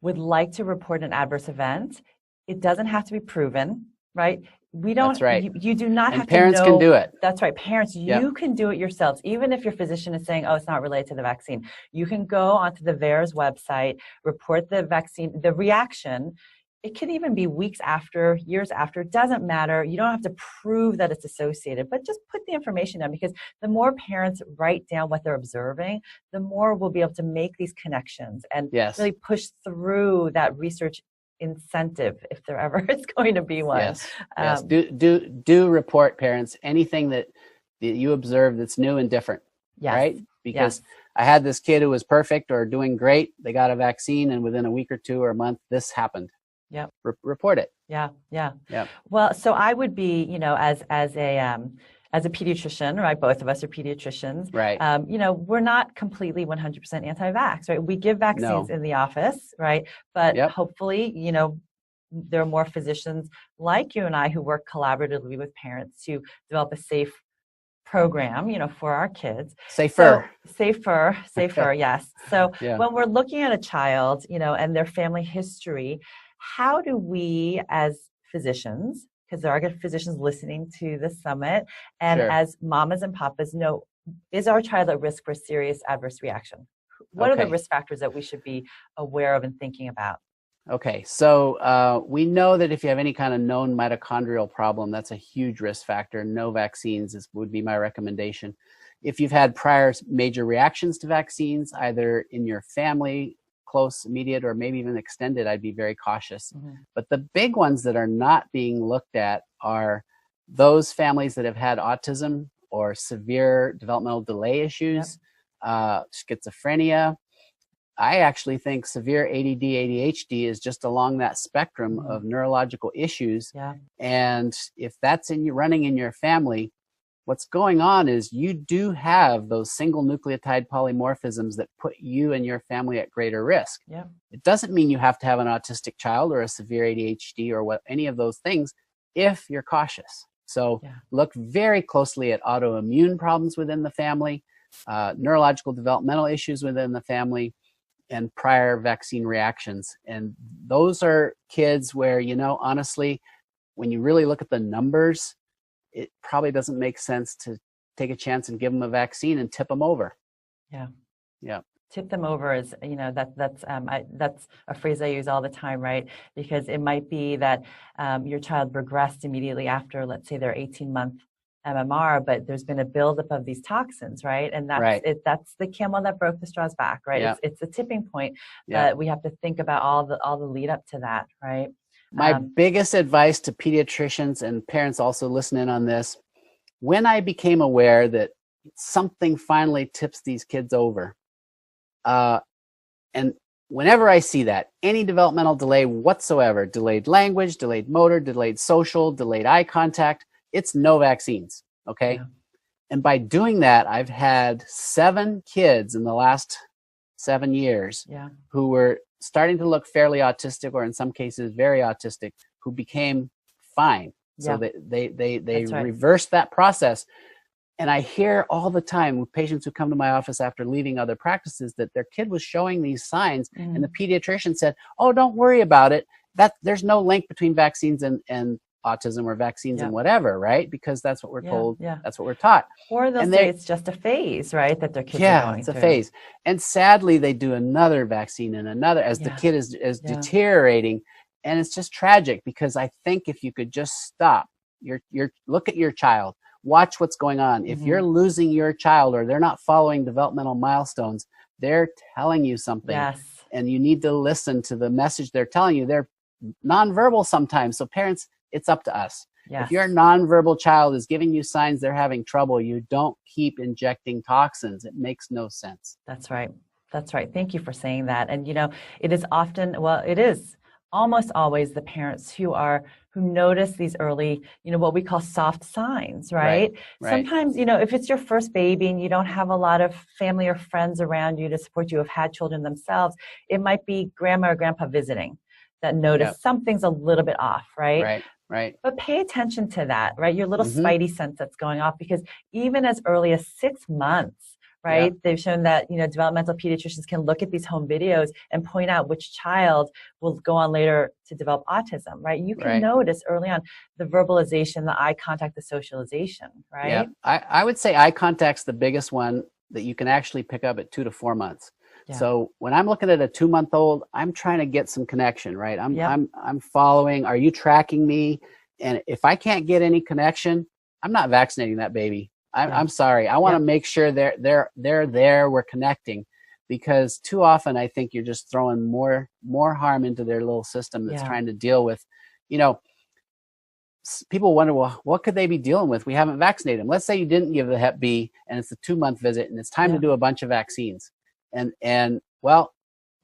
would like to report an adverse event, it doesn't have to be proven, right? We don't, that's right. You do not have to know. Parents can do it. That's right. Parents, you can do it yourselves. Even if your physician is saying, oh, it's not related to the vaccine, you can go onto the VAERS website, report the vaccine, the reaction, it can even be weeks after, years after, it doesn't matter. You don't have to prove that it's associated, but just put the information down, because the more parents write down what they're observing, the more we'll be able to make these connections and Yes. really push through that research incentive, if there ever is going to be one. Yes. Yes. Do report, parents, anything that you observe that's new and different. Yes. Right? Because yes. I had this kid who was perfect or doing great. They got a vaccine, and within a week or two or a month, this happened. Yep. Report it. Yeah. Yeah. Well, so I would be, as a pediatrician, right? Both of us are pediatricians. Right. We're not completely 100% anti-vax, right? We give vaccines in the office, right? But hopefully, there are more physicians like you and I who work collaboratively with parents to develop a safe program, for our kids. Safer. Yes. So when we're looking at a child, and their family history, how do we as physicians, because there are physicians listening to the summit, and as mamas and papas know, is our child at risk for serious adverse reaction? What are the risk factors that we should be aware of and thinking about? Okay, so we know that if you have any kind of known mitochondrial problem, that's a huge risk factor. No vaccines would be my recommendation. If you've had prior major reactions to vaccines, either in your family, close, immediate, or maybe even extended, I'd be very cautious. Mm-hmm. But the big ones that are not being looked at are those families that have had autism or severe developmental delay issues, schizophrenia. I actually think severe ADD, ADHD is just along that spectrum of neurological issues. Yeah. And if that's running in your family, what's going on is you do have those single nucleotide polymorphisms that put you and your family at greater risk. Yeah. It doesn't mean you have to have an autistic child or a severe ADHD or any of those things if you're cautious. So look very closely at autoimmune problems within the family, neurological developmental issues within the family, and prior vaccine reactions. And those are kids where, honestly, when you really look at the numbers, it probably doesn't make sense to take a chance and give them a vaccine and tip them over. Yeah. Tip them over is, that's a phrase I use all the time, right? Because it might be that your child regressed immediately after, let's say, their 18-month MMR, but there's been a buildup of these toxins, right? And that's it. That's the camel that broke the straw's back, right? Yeah. It's a tipping point, but we have to think about all the lead up to that, right? My biggest advice to pediatricians and parents also listen in on this: when I became aware that something finally tips these kids over, and whenever I see that, any developmental delay whatsoever, delayed language, delayed motor, delayed social, delayed eye contact, it's no vaccines, okay? Yeah. And by doing that, I've had 7 kids in the last 7 years who were starting to look fairly autistic, or in some cases very autistic, who became fine. So they reversed that process. And I hear all the time with patients who come to my office after leaving other practices that their kid was showing these signs, and the pediatrician said, "Oh, don't worry about it. There's no link between vaccines and autism or vaccines and whatever," right? Because that's what we're told. That's what we're taught. Or they'll say it's just a phase, right? That their kids are going through. It's a phase. And sadly, they do another vaccine and another as the kid is deteriorating. And it's just tragic, because I think if you could just stop, look at your child, watch what's going on. If you're losing your child or they're not following developmental milestones, they're telling you something. Yes. And you need to listen to the message they're telling you. They're nonverbal sometimes. So parents, it's up to us. Yes. If your nonverbal child is giving you signs they're having trouble, you don't keep injecting toxins. It makes no sense. That's right. Thank you for saying that. And, it is it is almost always the parents who notice these early, what we call soft signs, right? Sometimes, if it's your first baby and you don't have a lot of family or friends around you to support you who've had children themselves, it might be grandma or grandpa visiting that notice something's a little bit off, right? Right. But pay attention to that, right? Your little spidey sense that's going off, because even as early as 6 months, right? They've shown that, developmental pediatricians can look at these home videos and point out which child will go on later to develop autism, right? You can notice early on the verbalization, the eye contact, the socialization, right? Yeah. I would say eye contact's the biggest one that you can actually pick up at 2 to 4 months. So when I'm looking at a 2-month-old, I'm trying to get some connection, right? I'm following. Are you tracking me? And if I can't get any connection, I'm not vaccinating that baby. I'm sorry. I want to make sure they're there. We're connecting, because too often I think you're just throwing more harm into their little system that's trying to deal with, people wonder, well, what could they be dealing with? We haven't vaccinated them. Let's say you didn't give the Hep B and it's a 2-month visit and it's time to do a bunch of vaccines. And well,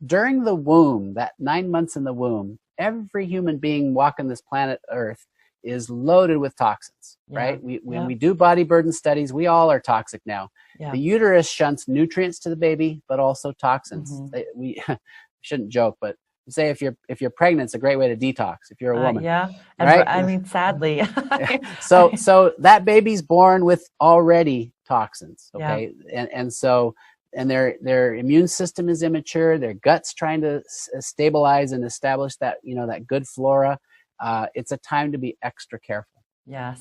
during the womb, that 9 months in the womb, every human being walking this planet Earth is loaded with toxins, right? When we do body burden studies, we all are toxic now. The uterus shunts nutrients to the baby, but also toxins. We shouldn't joke, but say if you're pregnant, it's a great way to detox if you're a woman. Right? I mean, sadly. So that baby's born with already toxins, okay? And their immune system is immature, their gut's trying to stabilize and establish that, that good flora. It's a time to be extra careful. Yes.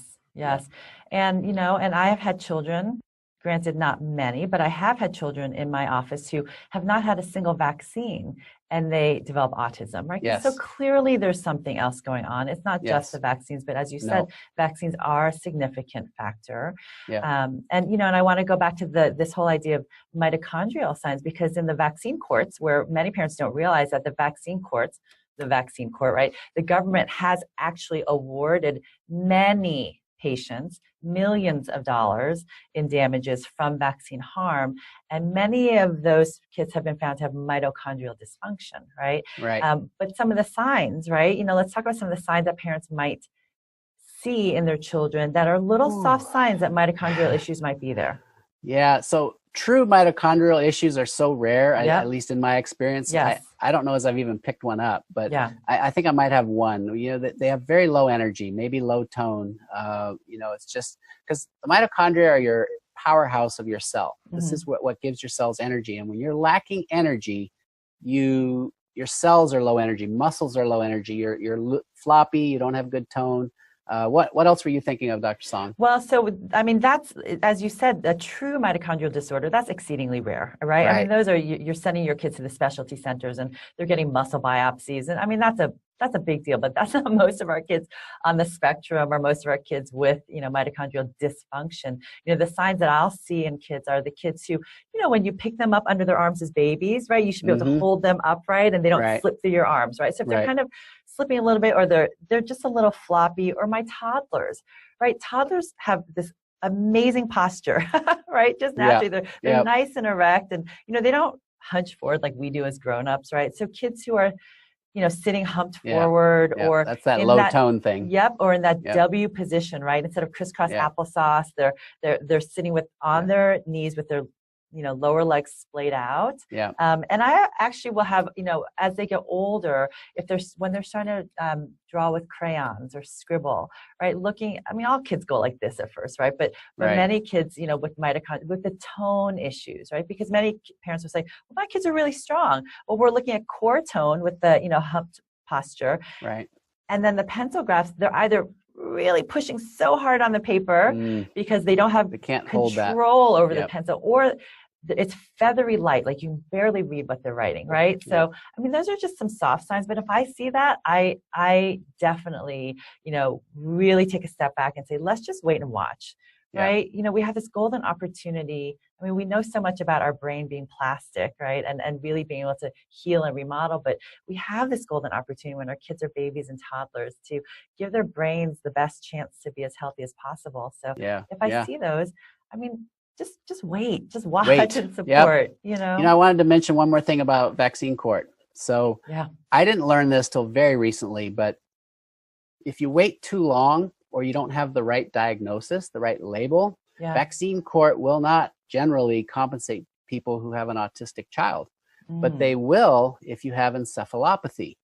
And, and I have had children, granted not many, but I have had children in my office who have not had a single vaccine and they develop autism, right? Yes. So clearly there's something else going on. It's not just the vaccines, but as you said, vaccines are a significant factor. And, and I want to go back to this whole idea of mitochondrial signs, because in the vaccine courts, where many parents don't realize that the vaccine court, right? The government has actually awarded many patients millions of dollars in damages from vaccine harm. And many of those kids have been found to have mitochondrial dysfunction, right? But some of the signs, right? Let's talk about some of the signs that parents might see in their children that are little soft signs that mitochondrial issues might be there. Yeah, so true mitochondrial issues are so rare, at least in my experience. I don't know as I've even picked one up, but I think I might have one. They have very low energy, maybe low tone. It's just because the mitochondria are your powerhouse of your cell. This is what gives your cells energy. And when you're lacking energy, your cells are low energy, muscles are low energy, you're floppy, you don't have good tone. What else were you thinking of, Dr. Song? Well, so, I mean, that's, as you said, a true mitochondrial disorder, that's exceedingly rare, right? I mean, those are, you're sending your kids to the specialty centers and they're getting muscle biopsies. And I mean, that's a big deal, but that's not most of our kids on the spectrum or most of our kids with, mitochondrial dysfunction. The signs that I'll see in kids are the kids who, when you pick them up under their arms as babies, right, you should be able to hold them upright and they don't slip through your arms, right? So if they're kind of slipping a little bit, or they're just a little floppy, or my toddlers, right? Toddlers have this amazing posture, right? Just naturally, they're nice and erect, and they don't hunch forward like we do as grown-ups, right? So kids who are sitting humped forward, or that's that low tone thing. Or in that W position, right? Instead of crisscross applesauce, they're sitting on their knees with their lower legs splayed out. And I actually will have, as they get older, when they're starting to draw with crayons or scribble, right? All kids go like this at first, right? But many kids, with the tone issues, right? Because many parents will say, well, my kids are really strong. Well, we're looking at core tone with the, humped posture. Right. And then the pencil graphs, they're either really pushing so hard on the paper because they don't have control over the pencil, or it's feathery light, like you can barely read what they're writing, right? So, those are just some soft signs. But if I see that, I definitely, really take a step back and say, let's just wait and watch, right? We have this golden opportunity. We know so much about our brain being plastic, right? And really being able to heal and remodel, but we have this golden opportunity when our kids are babies and toddlers to give their brains the best chance to be as healthy as possible. So if I see those, just wait, just watch and support, I wanted to mention one more thing about vaccine court. So I didn't learn this till very recently, but if you wait too long or you don't have the right diagnosis, the right label, vaccine court will not generally compensate people who have an autistic child, but they will if you have encephalopathy.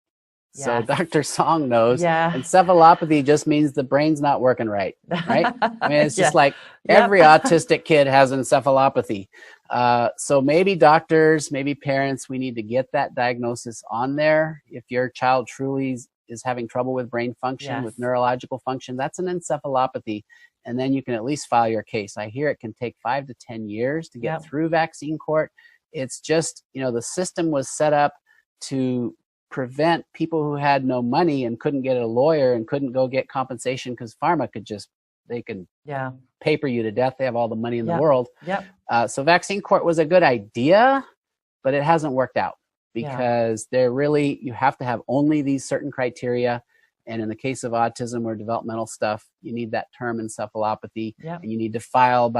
So Dr. Song knows encephalopathy just means the brain's not working right? It's just like every autistic kid has encephalopathy. So maybe doctors, maybe parents, we need to get that diagnosis on there. If your child truly is having trouble with brain function, with neurological function, that's an encephalopathy. And then you can at least file your case. I hear it can take 5 to 10 years to get through vaccine court. It's just, the system was set up to prevent people who had no money and couldn't get a lawyer and couldn't go get compensation because pharma they can paper you to death. They have all the money in the world. So vaccine court was a good idea, but it hasn't worked out because you have to have only these certain criteria. And in the case of autism or developmental stuff, you need that term encephalopathy, and you need to file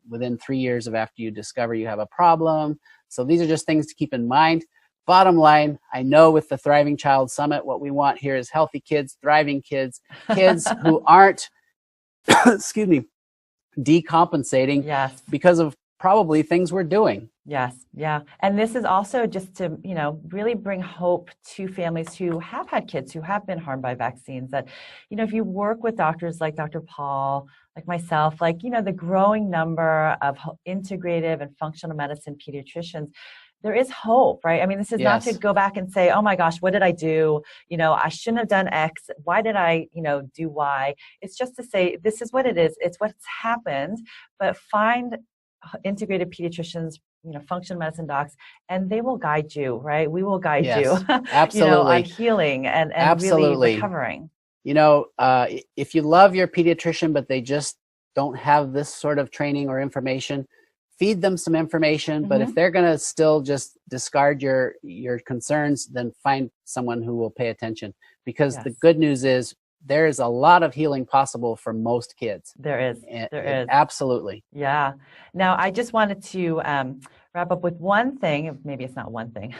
within 3 years of after you discover you have a problem. So these are just things to keep in mind. Bottom line, I know with the Thriving Child Summit, what we want here is healthy kids, thriving kids, kids who aren't, excuse me, decompensating because of probably things we're doing. Yes. Yeah. And this is also just to, really bring hope to families who have had kids who have been harmed by vaccines, that, if you work with doctors like Dr. Paul, like myself, like, the growing number of integrative and functional medicine pediatricians, there is hope, right? I mean, this is not to go back and say, oh my gosh, what did I do? I shouldn't have done X. Why did I, do Y? It's just to say, this is what it is. It's what's happened, but find integrated pediatricians, functional medicine docs, and they will guide you, right? We will guide you, absolutely, on healing and really recovering. If you love your pediatrician, but they just don't have this sort of training or information, feed them some information. But if they're going to still just discard your concerns, then find someone who will pay attention. Because the good news is there is a lot of healing possible for most kids. There is. There is. Absolutely. Yeah. Now, I just wanted to wrap up with one thing. Maybe it's not one thing,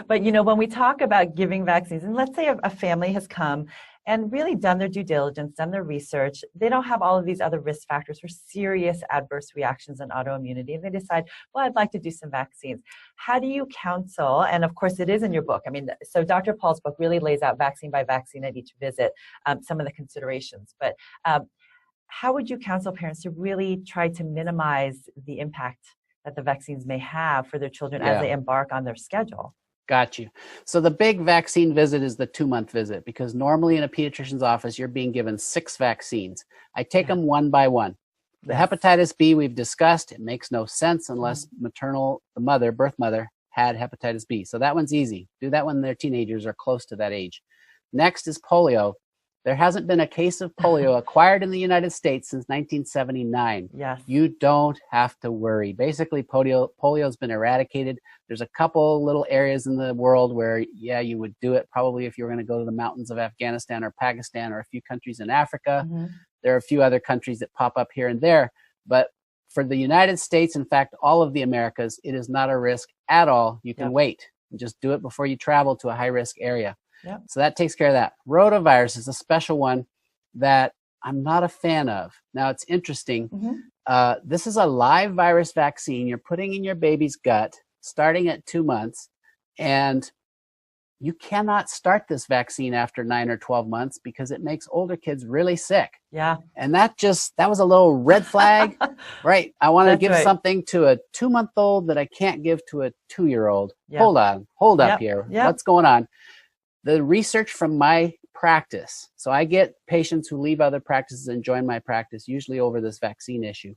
but when we talk about giving vaccines, and let's say a family has come and really done their due diligence, done their research, they don't have all of these other risk factors for serious adverse reactions and autoimmunity, and they decide, well, I'd like to do some vaccines. How do you counsel? And of course, it is in your book. I mean, so Dr. Paul's book really lays out vaccine by vaccine at each visit, some of the considerations. But how would you counsel parents to really try to minimize the impact that the vaccines may have for their children as they embark on their schedule? Got you. So the big vaccine visit is the 2-month visit, because normally in a pediatrician's office, you're being given 6 vaccines. I take them one by one. The hepatitis B we've discussed, it makes no sense unless birth mother had hepatitis B. So that one's easy. Do that when they're teenagers or close to that age. Next is polio. There hasn't been a case of polio acquired in the United States since 1979. Yes. You don't have to worry. Basically, polio's been eradicated. There's a couple little areas in the world where, you would do it probably if you were going to go to the mountains of Afghanistan or Pakistan or a few countries in Africa. There are a few other countries that pop up here and there. But for the United States, in fact, all of the Americas, it is not a risk at all. You can wait and just do it before you travel to a high-risk area. So that takes care of that. Rotavirus is a special one that I'm not a fan of. Now, it's interesting. This is a live virus vaccine you're putting in your baby's gut starting at 2 months, and you cannot start this vaccine after 9 or 12 months because it makes older kids really sick. And that was a little red flag, right? I want to give something to a 2-month-old that I can't give to a 2-year-old. Hold up here. What's going on? The research from my practice, so I get patients who leave other practices and join my practice, usually over this vaccine issue,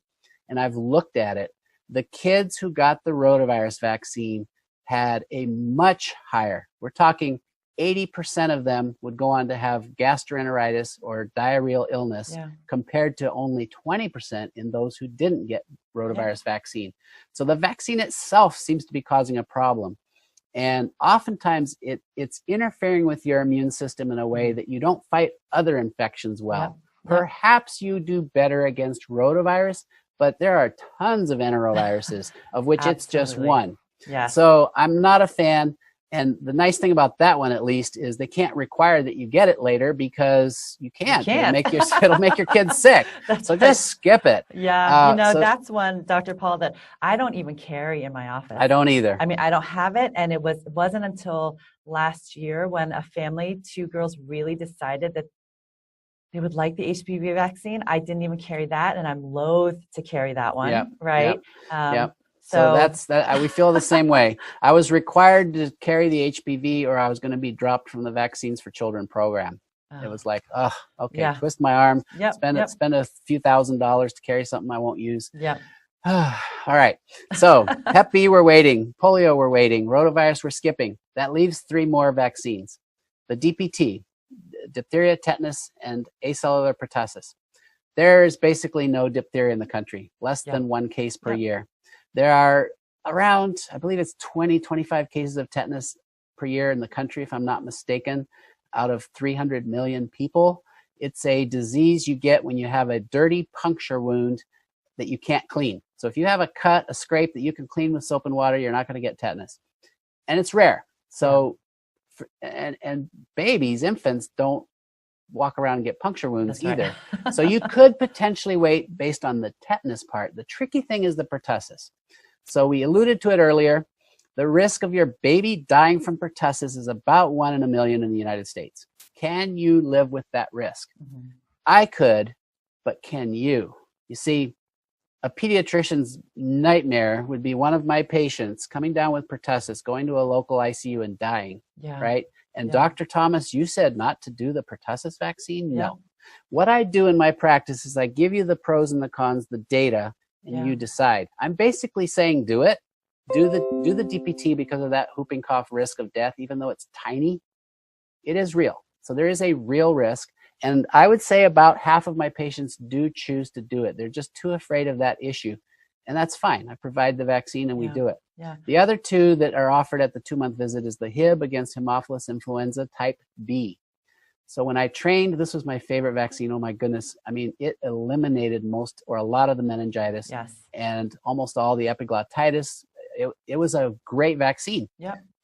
and I've looked at it. The kids who got the rotavirus vaccine had a much higher, we're talking 80% of them would go on to have gastroenteritis or diarrheal illness, compared to only 20% in those who didn't get rotavirus vaccine. So the vaccine itself seems to be causing a problem. And oftentimes it's interfering with your immune system in a way that you don't fight other infections well. Perhaps you do better against rotavirus, but there are tons of enteroviruses, of which it's just one. So I'm not a fan. And the nice thing about that one, at least, is they can't require that you get it later because you can't. It'll make your kids sick. So just skip it. That's one, Dr. Paul, that I don't even carry in my office. I don't either. I mean, I don't have it. And it wasn't until last year when a family, 2 girls, really decided that they would like the HPV vaccine. I didn't even carry that, and I'm loath to carry that one, right? So that's that. We feel the same way. I was required to carry the HPV, or I was going to be dropped from the Vaccines for Children program. It was like, twist my arm, spend a few $1,000s to carry something I won't use. All right. So Hep B, we're waiting. Polio, we're waiting. Rotavirus, we're skipping. That leaves 3 more vaccines. The DPT, diphtheria, tetanus, and acellular pertussis. There's basically no diphtheria in the country, less than 1 case per year. There are around, I believe it's 20, 25 cases of tetanus per year in the country, if I'm not mistaken, out of 300 million people. It's a disease you get when you have a dirty puncture wound that you can't clean. So if you have a cut, a scrape that you can clean with soap and water, you're not going to get tetanus. And it's rare. So, and babies, infants don't walk around and get puncture wounds either. So you could potentially wait based on the tetanus part. The tricky thing is the pertussis. So we alluded to it earlier. The risk of your baby dying from pertussis is about 1 in a million in the United States. Can you live with that risk? I could, but can you? You see, a pediatrician's nightmare would be one of my patients coming down with pertussis, going to a local ICU and dying, right? And Dr. Thomas, you said not to do the pertussis vaccine? No. What I do in my practice is I give you the pros and the cons, the data, and you decide. I'm basically saying do it. Do the DPT because of that whooping cough risk of death, even though it's tiny. It is real. So there is a real risk. And I would say about half of my patients do choose to do it. They're just too afraid of that issue. And that's fine. I provide the vaccine and we do it. The other 2 that are offered at the 2-month visit is the Hib against Haemophilus influenza type B. So when I trained, this was my favorite vaccine. Oh my goodness. I mean, it eliminated most or a lot of the meningitis and almost all the epiglottitis. It was a great vaccine.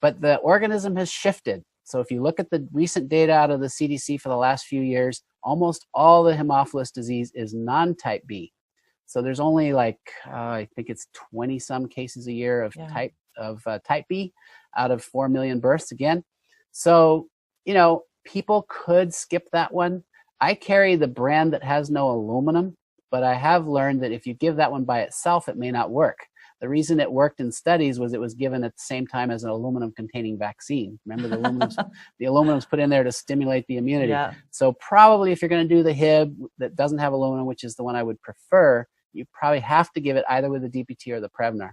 But the organism has shifted. So if you look at the recent data out of the CDC for the last few years, almost all the Haemophilus disease is non-type B. So there's only like, I think it's 20 some cases a year of type B out of 4 million births again. So, you know, people could skip that one. I carry the brand that has no aluminum, but I have learned that if you give that one by itself, it may not work. The reason it worked in studies was it was given at the same time as an aluminum-containing vaccine. Remember, the aluminum's put in there to stimulate the immunity. So probably if you're going to do the Hib that doesn't have aluminum, which is the one I would prefer, you probably have to give it either with the DPT or the Prevnar.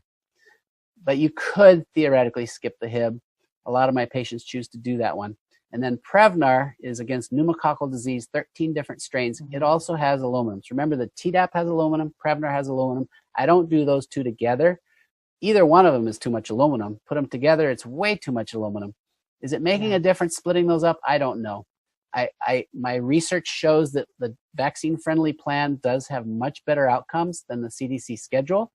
But you could theoretically skip the Hib. A lot of my patients choose to do that one. And then Prevnar is against pneumococcal disease, 13 different strains. It also has aluminum. So remember, the Tdap has aluminum, Prevnar has aluminum. I don't do those 2 together. Either one of them is too much aluminum. Put them together, it's way too much aluminum. Is it making a difference splitting those up? I don't know. My research shows that the vaccine-friendly plan does have much better outcomes than the CDC schedule.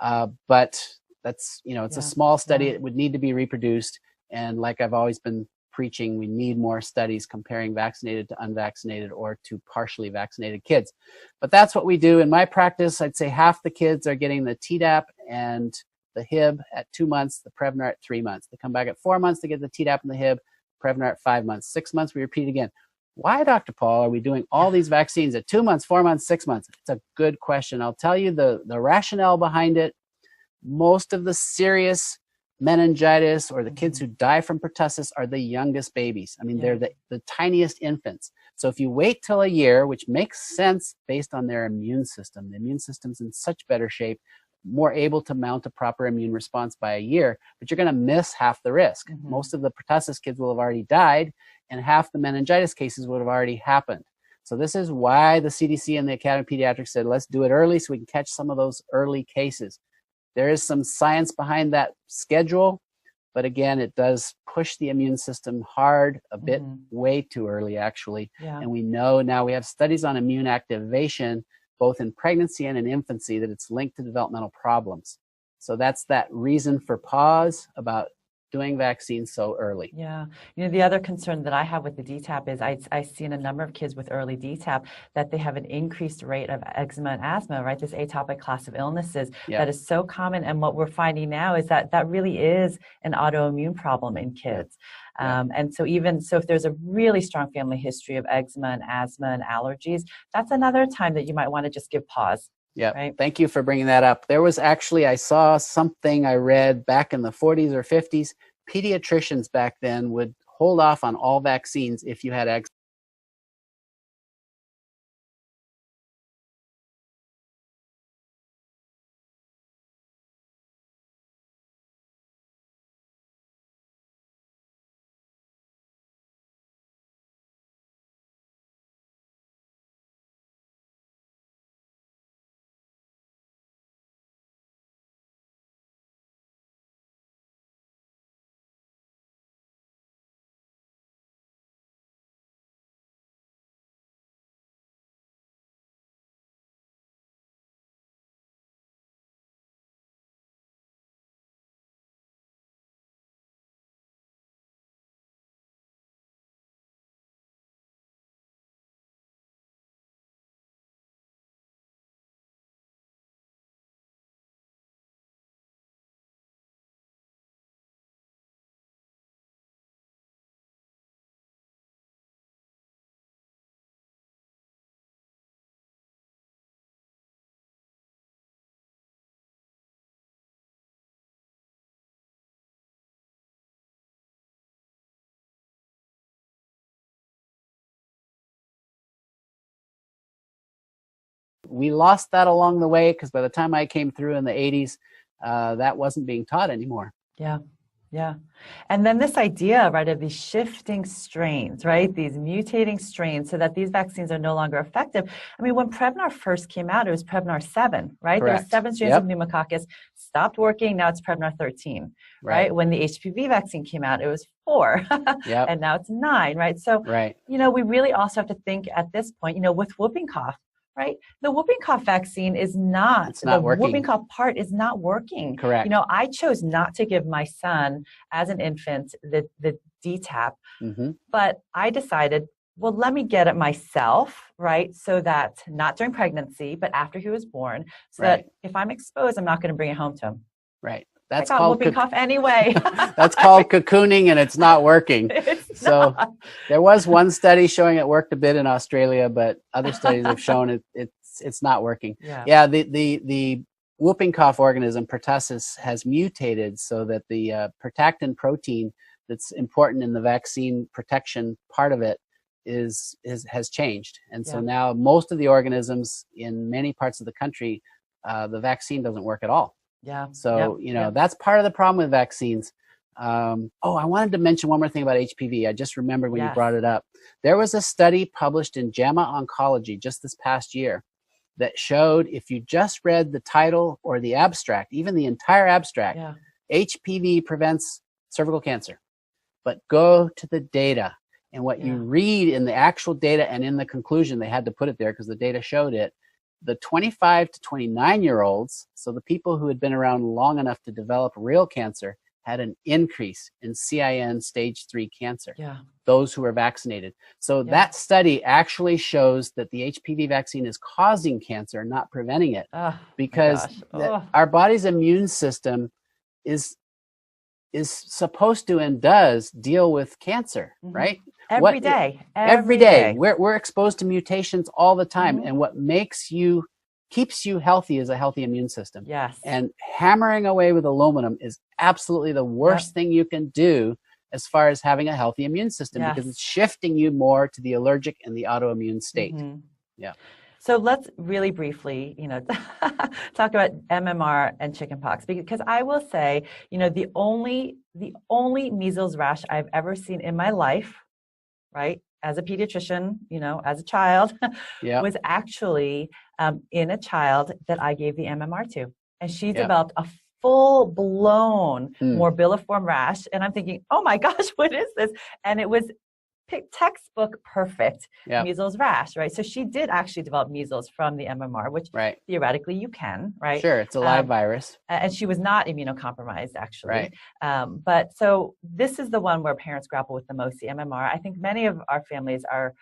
But that's, you know, it's a small study. It would need to be reproduced. And like I've always been preaching, we need more studies comparing vaccinated to unvaccinated or to partially vaccinated kids. But that's what we do. In my practice, I'd say half the kids are getting the Tdap and the Hib at 2 months, the Prevnar at 3 months. They come back at 4 months to get the Tdap and the Hib, Prevnar at 5 months. 6 months, we repeat again. Why, Dr. Paul, are we doing all these vaccines at 2 months, 4 months, 6 months? It's a good question. I'll tell you the rationale behind it. Most of the serious meningitis or the kids who die from pertussis are the youngest babies. I mean, they're the tiniest infants. So if you wait till a year, which makes sense based on their immune system, the immune system's in such better shape, more able to mount a proper immune response by a year, but you're going to miss half the risk. Most of the pertussis kids will have already died, and half the meningitis cases would have already happened. So this is why the CDC and the Academy of Pediatrics said, let's do it early so we can catch some of those early cases. There is some science behind that schedule, but again, it does push the immune system hard a bit, way too early, actually. And we know now, we have studies on immune activation, both in pregnancy and in infancy, that it's linked to developmental problems. So that's that reason for pause about doing vaccines so early. You know, the other concern that I have with the DTaP is I see in a number of kids with early DTaP that they have an increased rate of eczema and asthma, right? This atopic class of illnesses that is so common. And what we're finding now is that that really is an autoimmune problem in kids. And so if there's a really strong family history of eczema and asthma and allergies, that's another time that you might want to just give pause. Right? Thank you for bringing that up. There was actually, I saw something I read back in the 40s or 50s. Pediatricians back then would hold off on all vaccines if you had eczema. we lost that along the way because by the time I came through in the 80s, that wasn't being taught anymore. Yeah. Yeah. And then this idea, right, of these shifting strains, right, these mutating strains so that these vaccines are no longer effective. I mean, when Prevnar first came out, it was Prevnar 7, right? Correct. There were 7 strains of pneumococcus, stopped working. Now it's Prevnar 13, right? When the HPV vaccine came out, it was 4, and now it's 9, right? So, you know, we really also have to think at this point, you know, with whooping cough, right? The whooping cough vaccine is not, the whooping cough part is not working. Correct. You know, I chose not to give my son as an infant the DTaP, but I decided, well, let me get it myself, right? So that not during pregnancy, but after he was born, so that if I'm exposed, I'm not going to bring it home to him. Right. That's called whooping cough anyway. That's called cocooning, and it's not working. There was one study showing it worked a bit in Australia, but other studies have shown it's not working. The whooping cough organism pertussis has mutated so that the protactin protein that's important in the vaccine protection part of it has changed, and so now most of the organisms in many parts of the country, the vaccine doesn't work at all. So, you know, that's part of the problem with vaccines. I wanted to mention one more thing about HPV. I just remembered when you brought it up. There was a study published in JAMA Oncology just this past year that showed if you just read the title or the abstract, even the entire abstract, HPV prevents cervical cancer. But go to the data. And what you read in the actual data and in the conclusion, they had to put it there because the data showed it. The 25 to 29-year-olds, so the people who had been around long enough to develop real cancer, had an increase in CIN stage 3 cancer, those who were vaccinated. So that study actually shows that the HPV vaccine is causing cancer, not preventing it, because our body's immune system is supposed to and does deal with cancer, right? Every day. We're exposed to mutations all the time. And what keeps you healthy is a healthy immune system. And hammering away with aluminum is absolutely the worst thing you can do as far as having a healthy immune system because it's shifting you more to the allergic and the autoimmune state. So let's really briefly, you know, talk about MMR and chickenpox, because I will say, you know, the only measles rash I've ever seen in my life, right, as a pediatrician, you know, as a child, was actually in a child that I gave the MMR to. And she developed a full-blown morbilliform rash. And I'm thinking, oh my gosh, what is this? And it was textbook perfect measles rash, right? So she did actually develop measles from the MMR, which theoretically you can, right? Sure, it's a live virus. And she was not immunocompromised, actually. But so this is the one where parents grapple with the most, the MMR. I think many of our families are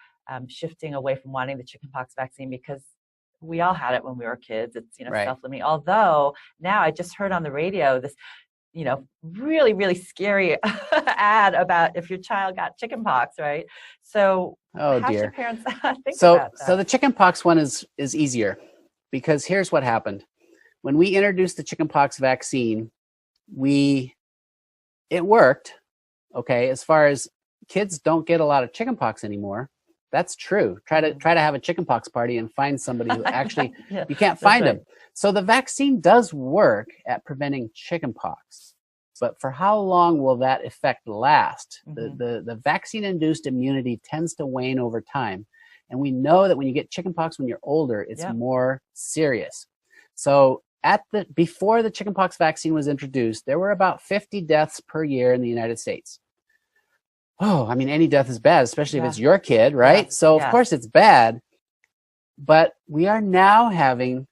shifting away from wanting the chickenpox vaccine because we all had it when we were kids. It's, you know, self-limiting. Although now I just heard on the radio this, you know, really, really scary ad about if your child got chickenpox, right? So how should parents think about that? So the chickenpox one is easier because here's what happened. When we introduced the chickenpox vaccine, it worked, okay, as far as kids don't get a lot of chickenpox anymore. That's true. Try to have a chickenpox party and find somebody who actually you can't find them. So the vaccine does work at preventing chickenpox, but for how long will that effect last? The vaccine-induced immunity tends to wane over time, and we know that when you get chickenpox when you're older, it's more serious. So before the chickenpox vaccine was introduced, there were about 50 deaths per year in the United States. Oh, I mean, any death is bad, especially if it's your kid, right? So, of course, it's bad. But we are now having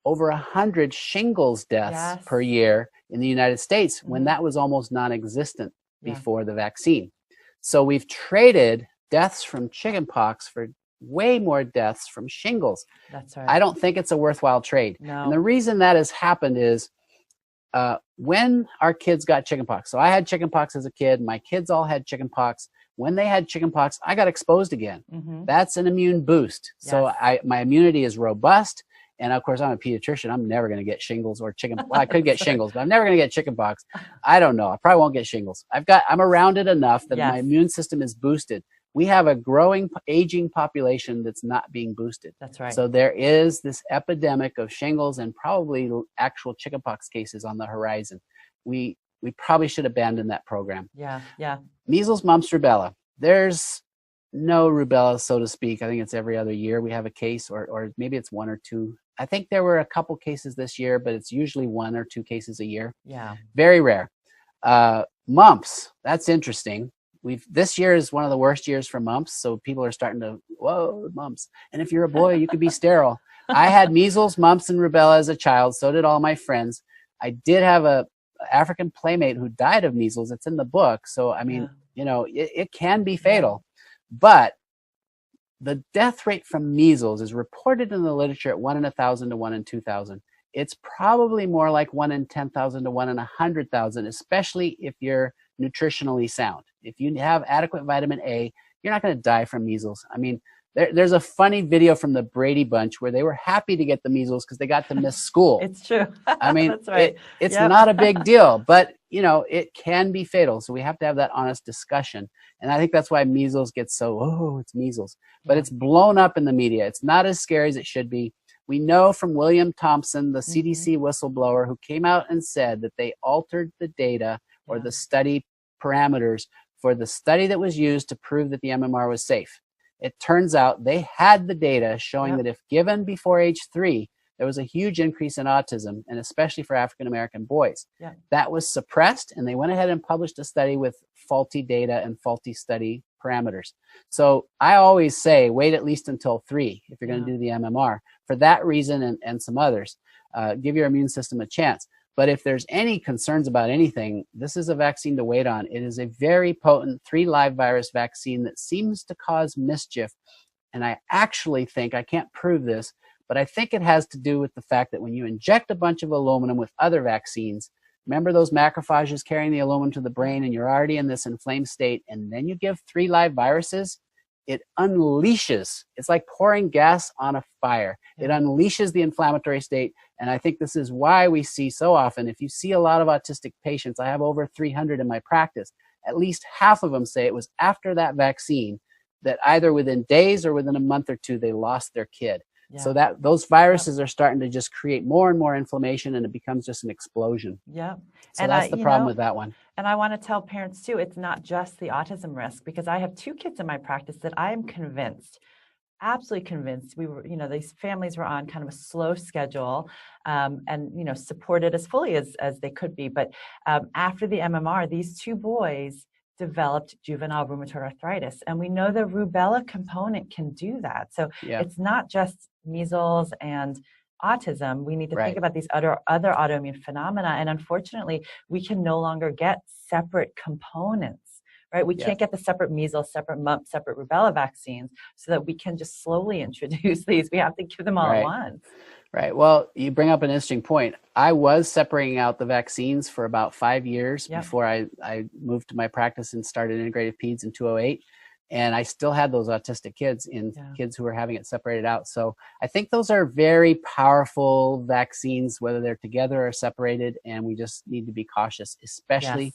over 100 shingles deaths per year in the United States when that was almost non-existent before the vaccine. So we've traded deaths from chickenpox for way more deaths from shingles. That's right. I don't think it's a worthwhile trade. No. And the reason that has happened is when our kids got chickenpox, so I had chickenpox as a kid, my kids all had chickenpox. When they had chickenpox, I got exposed again. That's an immune boost. So my immunity is robust. And of course, I'm a pediatrician. I'm never going to get shingles or chicken. Well, I could get shingles, but I'm never going to get chickenpox. I don't know. I probably won't get shingles. I'm around it enough that my immune system is boosted. we have a growing, aging population that's not being boosted. That's right. So there is this epidemic of shingles and probably actual chickenpox cases on the horizon. We probably should abandon that program. Yeah, yeah. Measles, mumps, rubella. There's no rubella, so to speak. I think it's every other year we have a case, or maybe it's 1 or 2. I think there were a couple cases this year, but it's usually 1 or 2 cases a year. Yeah. Very rare. Mumps, that's interesting. This year is one of the worst years for mumps, so people are starting to, whoa, mumps. And if you're a boy, you could be sterile. I had measles, mumps, and rubella as a child. So did all my friends. I did have a African playmate who died of measles. It's in the book. So, I mean, you know, it can be fatal. But the death rate from measles is reported in the literature at 1 in 1,000 to 1 in 2,000. It's probably more like 1 in 10,000 to 1 in 100,000, especially if you're nutritionally sound. If you have adequate vitamin A, you're not going to die from measles. I mean, there's a funny video from the Brady Bunch where they were happy to get the measles because they got to miss school. It's true. I mean, that's right. It's not a big deal, but you know, it can be fatal. So we have to have that honest discussion. And I think that's why measles gets so, oh, it's measles. But it's blown up in the media. It's not as scary as it should be. We know from William Thompson, the CDC whistleblower, who came out and said that they altered the data or the study parameters for the study that was used to prove that the MMR was safe. It turns out they had the data showing that if given before age 3, there was a huge increase in autism, and especially for African-American boys. That was suppressed, and they went ahead and published a study with faulty data and faulty study parameters. So I always say wait at least until 3 if you're going to do the MMR. For that reason and some others, give your immune system a chance. But if there's any concerns about anything, this is a vaccine to wait on. It is a very potent 3 live virus vaccine that seems to cause mischief. And I actually think, I can't prove this, but I think it has to do with the fact that when you inject a bunch of aluminum with other vaccines, remember those macrophages carrying the aluminum to the brain and you're already in this inflamed state, and then you give 3 live viruses, it unleashes, it's like pouring gas on a fire. It unleashes the inflammatory state. And I think this is why we see so often, if you see a lot of autistic patients, I have over 300 in my practice, at least half of them say it was after that vaccine that either within days or within a month or 2, they lost their kid. So that those viruses are starting to just create more and more inflammation, and it becomes just an explosion. So and that's the problem with that one. And I want to tell parents too, it's not just the autism risk, because I have 2 kids in my practice that I am convinced, absolutely convinced, we were, you know, these families were on kind of a slow schedule, and, you know, supported as fully as they could be. But after the MMR, these 2 boys developed juvenile rheumatoid arthritis. And we know the rubella component can do that. So it's not just measles and autism. We need to think about these other autoimmune phenomena. And unfortunately, we can no longer get separate components, right? We can't get the separate measles, separate mumps, separate rubella vaccines, so that we can just slowly introduce these. We have to give them all at once. Right. Well, you bring up an interesting point. I was separating out the vaccines for about 5 years before I moved to my practice and started integrative peds in 2008. And I still had those autistic kids kids who were having it separated out. So I think those are very powerful vaccines, whether they're together or separated. And we just need to be cautious, especially.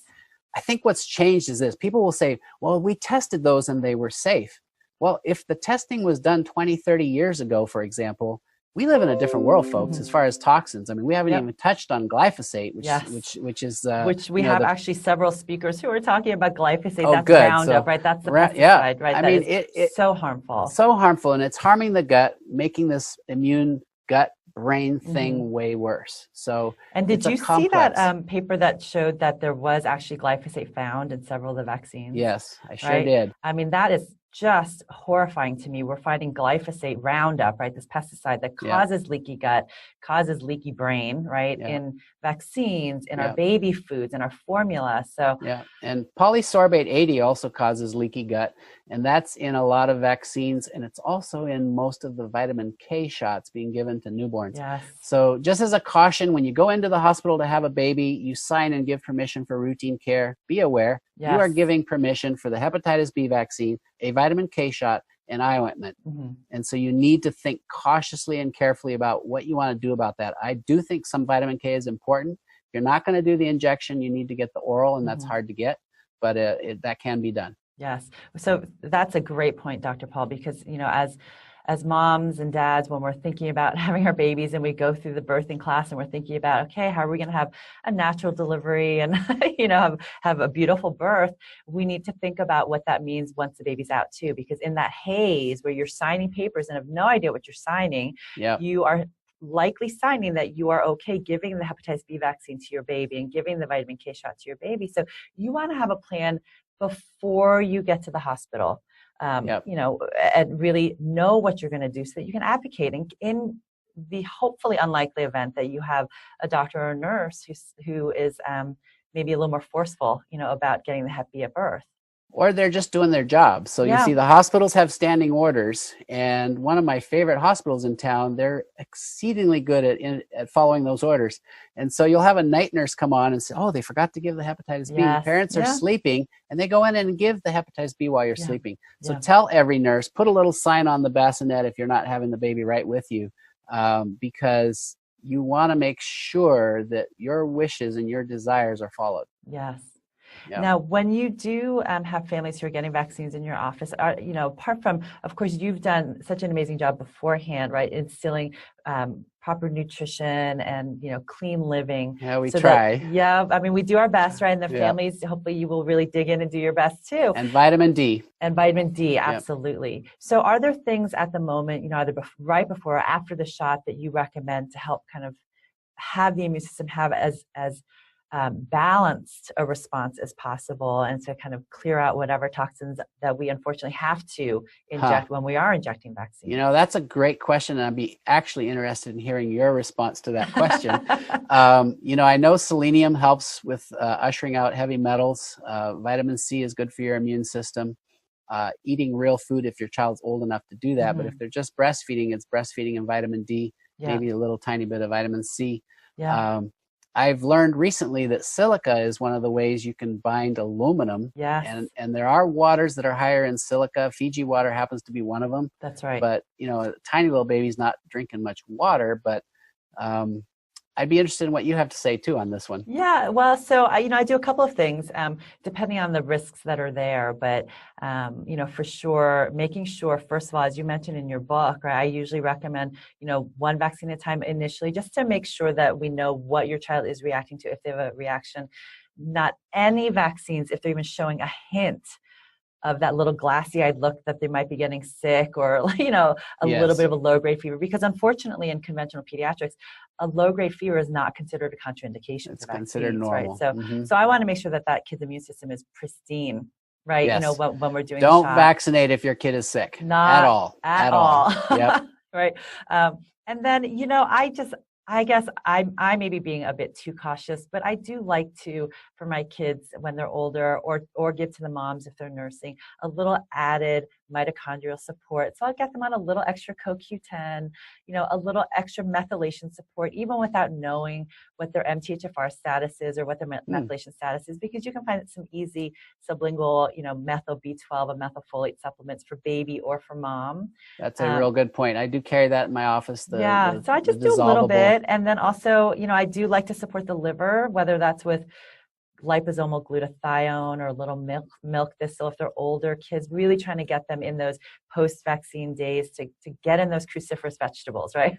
I think what's changed is this. People will say, well, we tested those and they were safe. Well, if the testing was done 20, 30 years ago, for example, we live in a different world, folks, as far as toxins. I mean, we haven't even touched on glyphosate, which we have actually several speakers who are talking about glyphosate. Oh, that's good. Roundup, right? That's the pesticide, right? I mean, it's so harmful. So harmful, and it's harming the gut, making this immune gut brain thing way worse. So, and did you see that paper that showed that there was actually glyphosate found in several of the vaccines? Yes, I sure did. I mean, that is just horrifying to me. We're finding glyphosate, Roundup, right? This pesticide that causes leaky gut, causes leaky brain, right? In vaccines, in our baby foods, in our formula. So and polysorbate 80 also causes leaky gut, and that's in a lot of vaccines, and it's also in most of the vitamin K shots being given to newborns. So just as a caution, when you go into the hospital to have a baby, you sign and give permission for routine care. Be aware you are giving permission for the hepatitis B vaccine, a vitamin K shot, and eye ointment. And so you need to think cautiously and carefully about what you want to do about that. I do think some vitamin K is important. If you're not going to do the injection, you need to get the oral, and that's hard to get, but that can be done. Yes. So that's a great point, Dr. Paul, because, as moms and dads, when we're thinking about having our babies and we go through the birthing class and we're thinking about, okay, how are we going to have a natural delivery and, have a beautiful birth, we need to think about what that means once the baby's out too, because in that haze where you're signing papers and have no idea what you're signing, you are likely signing that you are okay giving the hepatitis B vaccine to your baby and giving the vitamin K shot to your baby. So you want to have a plan before you get to the hospital. And really know what you're going to do so that you can advocate in the hopefully unlikely event that you have a doctor or a nurse who is maybe a little more forceful, about getting the Hep B at birth. Or they're just doing their job. So you see, the hospitals have standing orders, and one of my favorite hospitals in town, they're exceedingly good at following those orders. And so you'll have a night nurse come on and say, oh, they forgot to give the hepatitis B. Parents are sleeping, and they go in and give the hepatitis B while you're sleeping. So tell every nurse, put a little sign on the bassinet if you're not having the baby right with you, because you want to make sure that your wishes and your desires are followed. Yes. Now, when you do have families who are getting vaccines in your office, apart from, of course, you've done such an amazing job beforehand, right, instilling proper nutrition and, clean living. Yeah, we try. We do our best, right? And the families, hopefully you will really dig in and do your best too. And vitamin D. Absolutely. So are there things at the moment, either right before or after the shot that you recommend to help kind of have the immune system have as balanced a response as possible and to kind of clear out whatever toxins that we unfortunately have to inject when we are injecting vaccines? That's a great question, and I'd be actually interested in hearing your response to that question. I know selenium helps with ushering out heavy metals. Vitamin C is good for your immune system. Eating real food if your child's old enough to do that, but if they're just breastfeeding, it's breastfeeding and vitamin D, maybe a little tiny bit of vitamin C. I've learned recently that silica is one of the ways you can bind aluminum. And there are waters that are higher in silica. Fiji water happens to be one of them. That's right. But, a tiny little baby's not drinking much water, but I'd be interested in what you have to say too on this one. Yeah, well, so I do a couple of things depending on the risks that are there, but for sure, making sure, first of all, as you mentioned in your book, right, I usually recommend one vaccine at a time initially, just to make sure that we know what your child is reacting to, if they have a reaction. Not any vaccines, if they're even showing a hint of that little glassy-eyed look that they might be getting sick or, a little bit of a low-grade fever. Because unfortunately, in conventional pediatrics, a low-grade fever is not considered a contraindication. It's for vaccines, considered normal. Right? So I want to make sure that kid's immune system is pristine, right? Yes. When we're doing Don't shots. vaccinate if your kid is sick. Not at all. Yep. Right. And then, I guess I may be being a bit too cautious, but I do like to, for my kids when they're older, or give to the moms if they're nursing, a little added mitochondrial support. So I'll get them on a little extra CoQ10, a little extra methylation support, even without knowing what their MTHFR status is or what their methylation status is, because you can find some easy sublingual, methyl B12 and methylfolate supplements for baby or for mom. That's a real good point. I do carry that in my office. So I just do a little bit. And then also, I do like to support the liver, whether that's with liposomal glutathione or a little milk thistle if they're older kids, really trying to get them in those post-vaccine days to get in those cruciferous vegetables, right?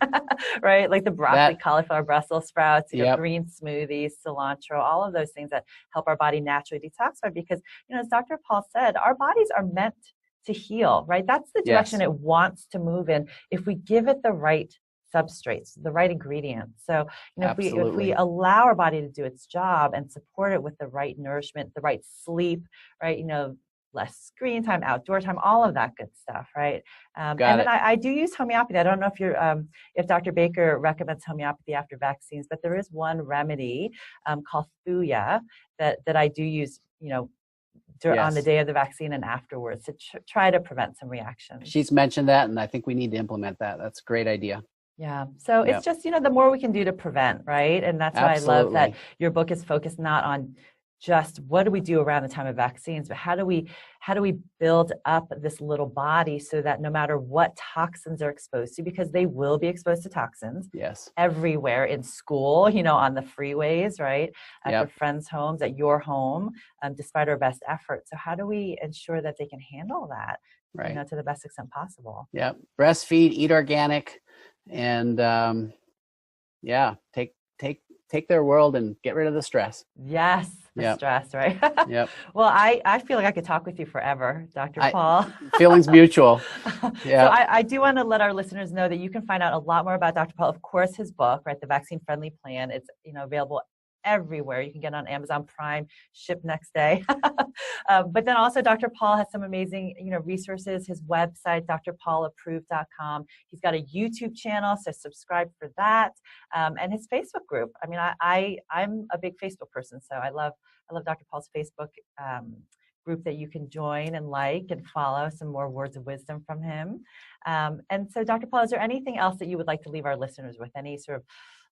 Right, like the broccoli, cauliflower, Brussels sprouts, green smoothies, cilantro, all of those things that help our body naturally detoxify. Because, as Dr. Paul said, our bodies are meant to heal, right? That's the direction it wants to move in if we give it the right substrates, the right ingredients. So, if we allow our body to do its job and support it with the right nourishment, the right sleep, right, less screen time, outdoor time, all of that good stuff, right? And then I do use homeopathy. I don't know if Dr. Baker recommends homeopathy after vaccines, but there is one remedy called Thuya that I do use, on the day of the vaccine and afterwards to try to prevent some reactions. She's mentioned that, and I think we need to implement that. That's a great idea. Yeah. So it's just, the more we can do to prevent, right? And that's why I love that your book is focused not on just what do we do around the time of vaccines, but how do we build up this little body so that no matter what toxins are exposed to, because they will be exposed to toxins Yes. everywhere, in school, you know, on the freeways, right, at Yep. their friends' homes, at your home, despite our best efforts. So how do we ensure that they can handle that, Right. you know, to the best extent possible? Yep. Breastfeed, eat organic, and yeah, take their world and get rid of the stress. Yes, the Yep. stress, right? Yep. Well, I feel like I could talk with you forever, Dr. Paul. Feelings mutual. Yeah. So I do want to let our listeners know that you can find out a lot more about Dr. Paul. Of course, his book, right, The Vaccine Friendly Plan, it's, you know, available everywhere. You can get it on Amazon Prime, ship next day. But then also Dr. Paul has some amazing, you know, resources. His website, drpaulapproved.com. He's got a YouTube channel, so subscribe for that. And his Facebook group. I mean, I'm a big Facebook person, so I love Dr. Paul's Facebook group that you can join and like and follow some more words of wisdom from him. And so, Dr. Paul, is there anything else that you would like to leave our listeners with? Any sort of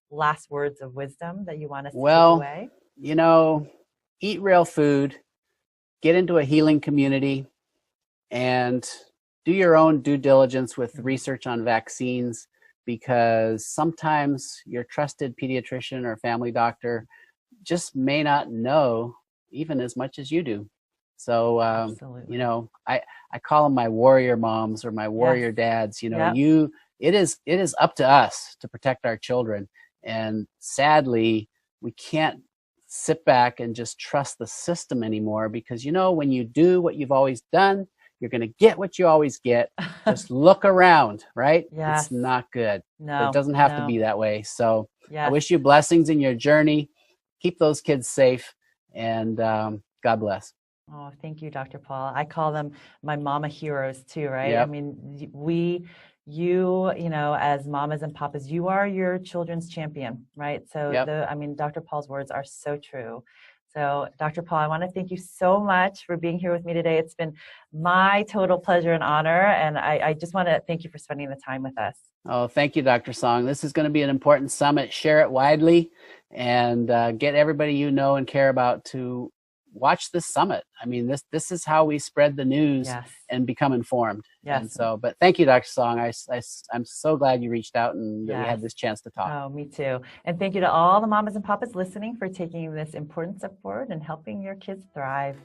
last words of wisdom that you want us to take away? You know, eat real food, get into a healing community, and do your own due diligence with research on vaccines, because sometimes your trusted pediatrician or family doctor just may not know even as much as you do. So, you know, I call them my warrior moms or my warrior dads. You know, it is up to us to protect our children. And sadly, we can't sit back and just trust the system anymore, because, you know, when you do what you've always done, you're going to get what you always get. Just look around, right? Yes. It's not good. No, but it doesn't have to be that way. So I wish you blessings in your journey. Keep those kids safe, and God bless. Oh, thank you, Dr. Paul. I call them my mama heroes too, right? Yep. I mean, you know, as mamas and papas, you are your children's champion, right? So I mean, Dr. Paul's words are so true. So, Dr. Paul, I want to thank you so much for being here with me today. It's been my total pleasure and honor, and I just want to thank you for spending the time with us. Oh, thank you, Dr. Song. This is going to be an important summit. Share it widely, and get everybody you know and care about to watch this summit. I mean, this is how we spread the news and become informed. Yes. And so, but thank you, Dr. Song. I'm so glad you reached out and that we had this chance to talk. Oh, me too. And thank you to all the mamas and papas listening for taking this important step forward and helping your kids thrive.